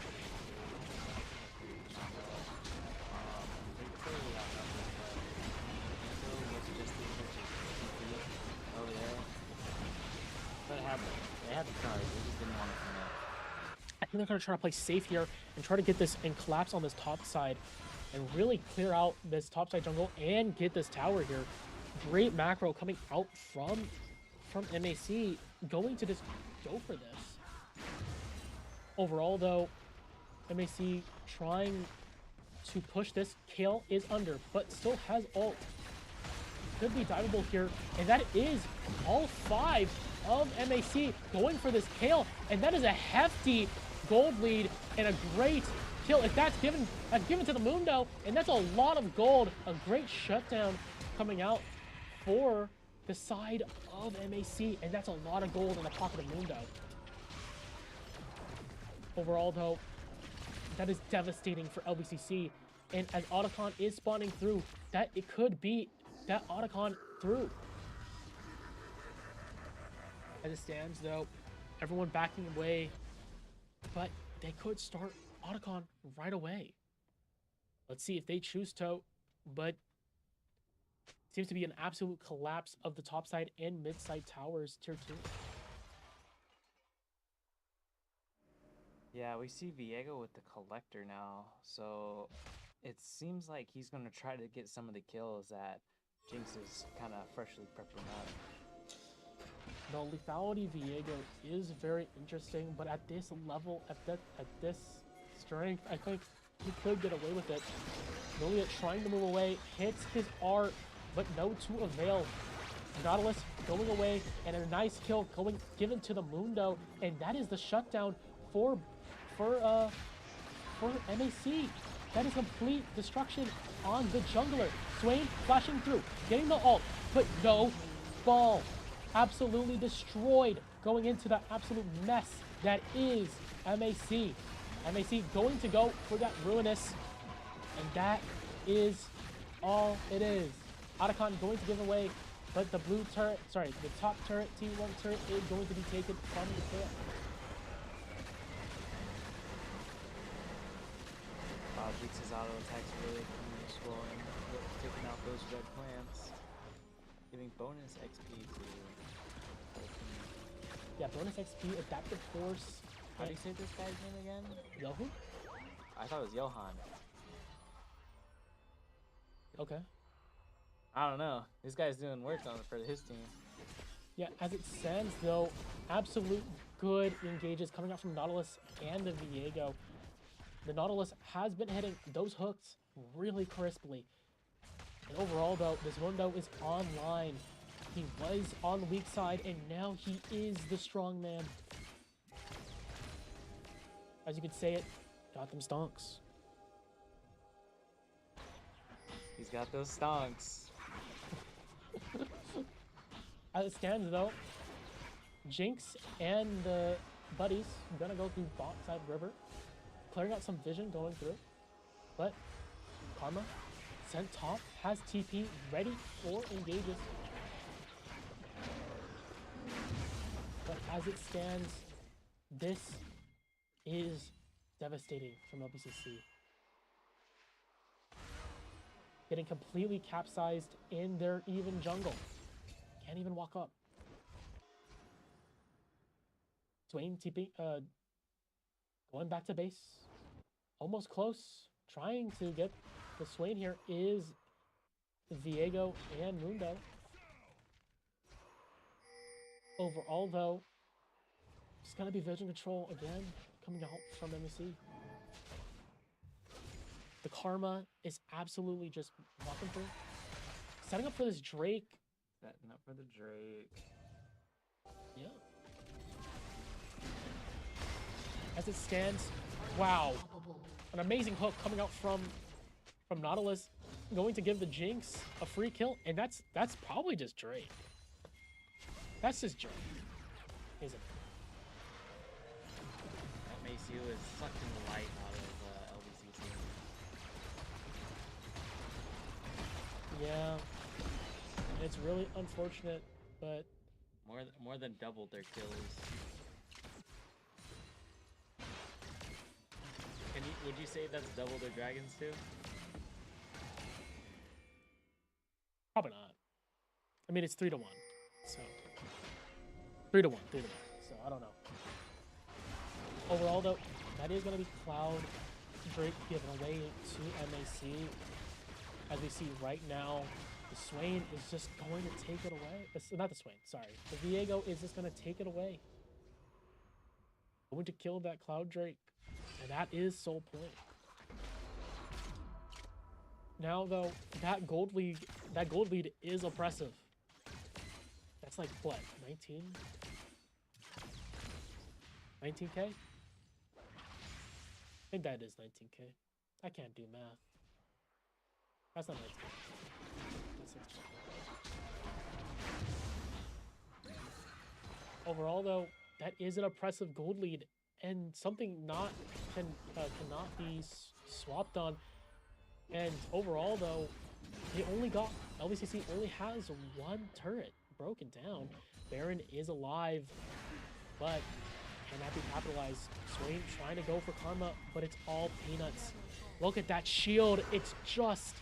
They clearly outnumbered, but still was just the over there. But they had the cards, they just didn't want to commit. I think they're going to try to play safe here and try to get this and collapse on this top side and really clear out this top side jungle and get this tower here. Great macro coming out from MAC, going to just go for this. Overall though, MAC trying to push this. Kale is under, but still has ult. could be diveable here, and that is all 5 of MAC going for this kill, and that is a hefty gold lead and a great kill. If that's given to the Mundo, and that's a lot of gold. A great shutdown coming out for the side of MAC, and that's a lot of gold in the pocket of Mundo. Overall, though, that is devastating for LBCC, and as Otacon is spawning through, that it could be that Otacon through. As it stands, though, everyone backing away, but they could start Otacon right away. Let's see if they choose to, but seems to be an absolute collapse of the top side and mid side towers tier 2. Yeah, we see Viego with the collector now, so it seems like he's gonna try to get some of the kills that Jinx is kind of freshly prepping up. The lethality Viego is very interesting, but at this level, at this strength, I think he could get away with it. Nolia trying to move away, hits his R, but no to avail. Nautilus going away, and a nice kill given to the Mundo, and that is the shutdown for MAC. That is complete destruction on the jungler. Swain flashing through, getting the ult, but no ball. Absolutely destroyed, going into the absolute mess that is MAC. MAC going to go for that Ruinous, and that is all it is. Otacon going to give away, but the blue turret, sorry, the top turret, T1 turret is going to be taken from the camp. Wow, Jinx's auto attacks really destroying, taking out those red plants, giving bonus XP to. Yeah, bonus XP, adaptive force. How do you say this guy's name again? Yohu? I thought it was Johan. Okay. I don't know. This guy's doing work for his team. Yeah, as it stands though, absolute good engages coming out from Nautilus and the Viego. The Nautilus has been hitting those hooks really crisply. And overall though, this Mundo is online. He was on the weak side, and now he is the strong man. As you could say it, got them stonks. He's got those stonks. As it stands though, Jinx and the buddies gonna go through bot side river, clearing out some vision going through. But Karma sent top, has TP ready for engages. But as it stands, this is devastating from Lbcc. Getting completely capsized in their even jungle. Can't even walk up. Swain TP, going back to base. Almost close. Trying to get the Swain here is Viego and Mundo. Overall, though, it's gonna be vision control again coming out from MSC. The Karma is absolutely just walking through, setting up for this Drake. Setting up for the Drake. Yeah. As it stands, wow, an amazing hook coming out from Nautilus, going to give the Jinx a free kill, and that's probably just Drake. That's just Drake, isn't it? That Mace is sucking the light out of LBCC. Yeah, it's really unfortunate, but More than doubled their kills. Would you say that's double their dragons too? probably not. I mean, it's 3-1, so 3-1. So I don't know. Overall, though, that is going to be Cloud Drake given away to MAC. As we see right now, the Swain is just going to take it away. Not the Swain, sorry. The Viego is just going to take it away. Going to kill that Cloud Drake. And that is Soul Point. Now though, that gold lead is oppressive. That's like what, 19? 19k? I think that is 19k. I can't do math. That's not 19k. That's 16. Overall though, that is an oppressive gold lead and something cannot be swapped on. And overall though, LBCC only has one turret broken down. Baron is alive, but cannot be capitalized. Swain trying to go for Karma, but it's all peanuts. Look at that shield. It's just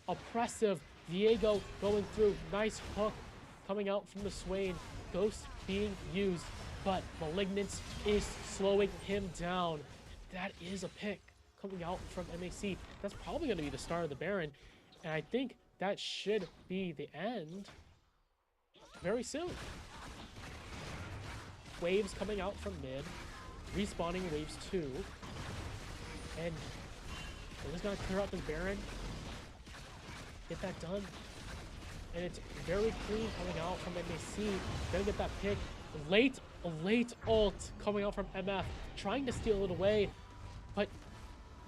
oppressive. Diego going through. Nice hook coming out from the Swain. Ghost being used, but Malignance is slowing him down. That is a pick coming out from MAC. That's probably going to be the start of the Baron, and I think that should be the end very soon. Waves coming out from mid, respawning waves 2, and they're just gonna clear out the Baron, get that done, and it's very clean coming out from MAC. Gonna get that pick. Late ult coming out from MF, trying to steal it away, but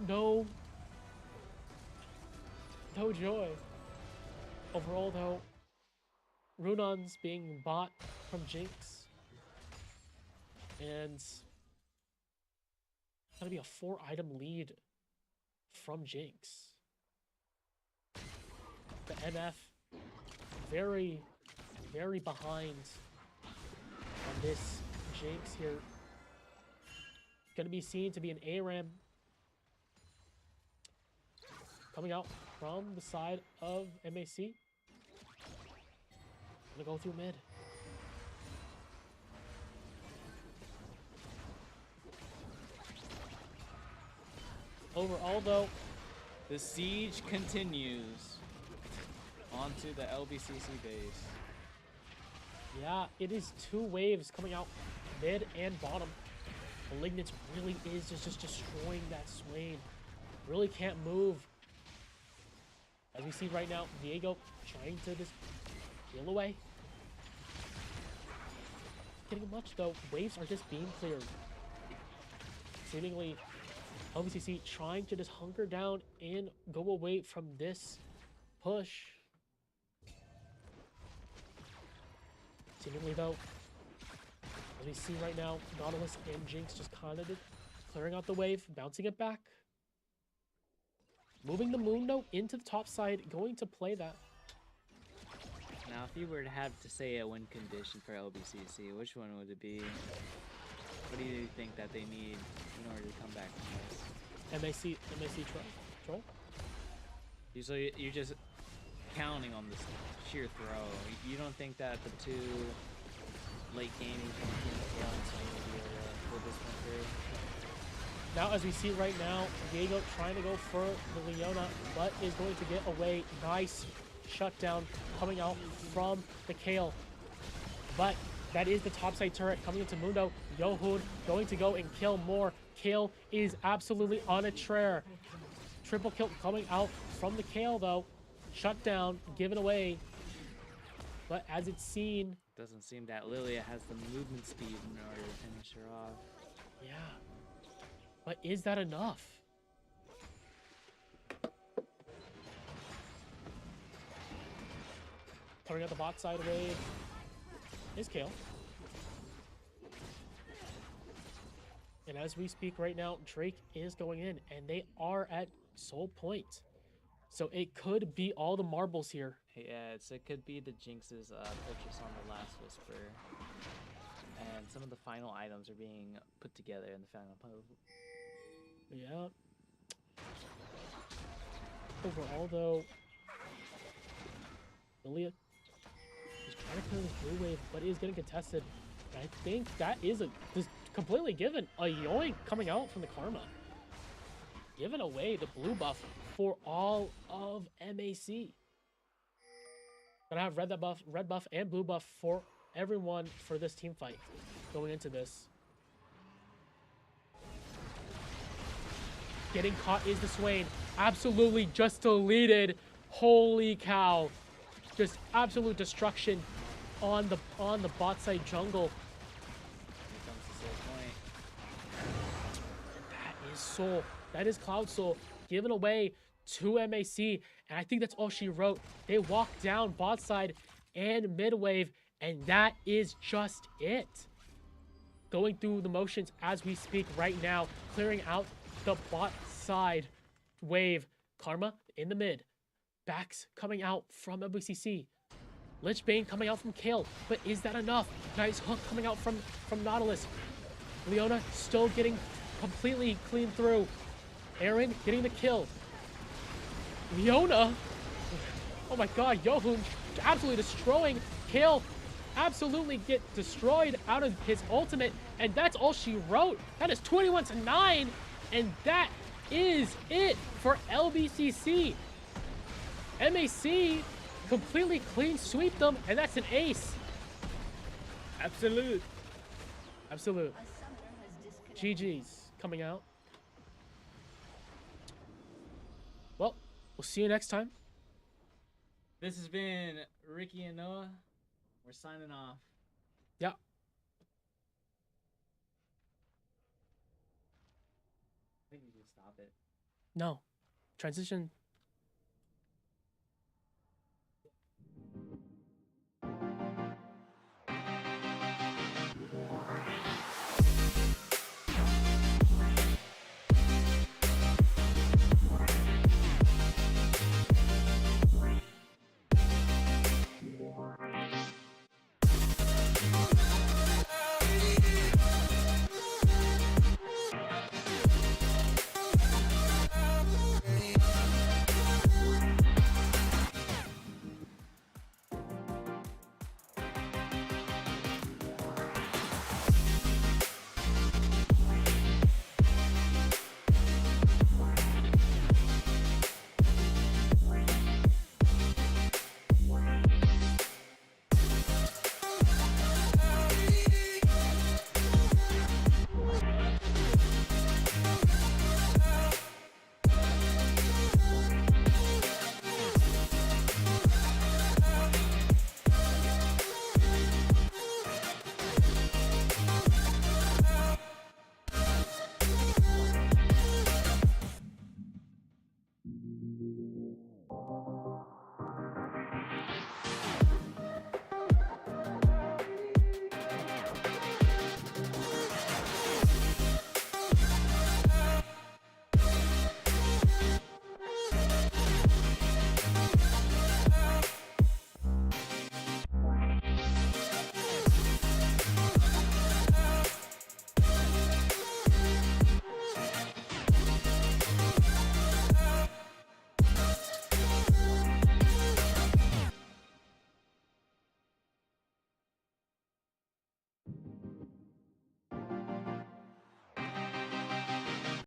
no joy. Overall though, Runon's being bought from Jinx. And it's gonna be a 4-item lead from Jinx. The NF very behind on this Jinx here. Gonna be seen to be an ARAM coming out from the side of MAC. Gonna go through mid. Overall, though, The siege continues onto the LBCC base. yeah, it is 2 waves coming out mid and bottom. Malignance really is just destroying that Swain. Really can't move. As we see right now, Diego trying to just peel away. Getting much though. Waves are just being cleared. Seemingly, LBCC trying to just hunker down and go away from this push. Seemingly though, as we see right now, Nautilus and Jinx just kind of clearing out the wave, bouncing it back. Moving the Mundo into the top side, going to play that. Now, if you were to have to say a win condition for LBCC, which one would it be? What do you think that they need in order to come back from this? MAC troll? So you're just counting on this sheer throw. You don't think that the 2 late gaming from Team Kale and Swain will be able to pull this one through? Now, as we see right now, Diego trying to go for the Leona, but is going to get away. Nice shutdown coming out from the Kale. But that is the topside turret coming into Mundo. Yohun going to go and kill more. Kale is absolutely on a tear. Triple kill coming out from the Kale, though. Shut down, given away. But as it's seen... Doesn't seem that Lilia has the movement speed in order to finish her off. Yeah. But is that enough? Coming out the bot side wave is Kale. And as we speak right now, Drake is going in, and they are at soul point. So it could be all the marbles here. Yeah, it could be the Jinx's purchase on the last Whisper. And some of the final items are being put together in the final puzzle. Yeah. Overall, though, Lilia is trying to clear this blue wave, but is getting contested. And I think that is just completely given. A yoink coming out from the Karma. Giving away the blue buff for all of MAC. Gonna have red buff and blue buff for everyone for this team fight going into this. Getting caught is the Swain. absolutely just deleted. Holy cow. Just absolute destruction on the bot side jungle. Here comes the Soul Point. That is Soul. That is Cloud Soul given away to MAC. And I think that's all she wrote. They walked down bot side and mid wave, and that is just it. Going through the motions as we speak right now, clearing out the bot side wave. Karma in the mid. Backs coming out from Lbcc. Lich Bane coming out from Kale, but is that enough? Nice hook coming out from Nautilus. Leona still getting completely clean through. Aaron getting the kill. Leona, oh my god, Yohun absolutely destroying. Kale absolutely get destroyed out of his ultimate, and that's all she wrote. That is 21-9, and that is it for Lbcc. MAC completely clean sweep them, and that's an ace. Absolute. Absolute. A summoner has disconnected. GG's coming out. Well, we'll see you next time. This has been Ricky and Noah. We're signing off. Yeah. I think we can stop it. No. Transition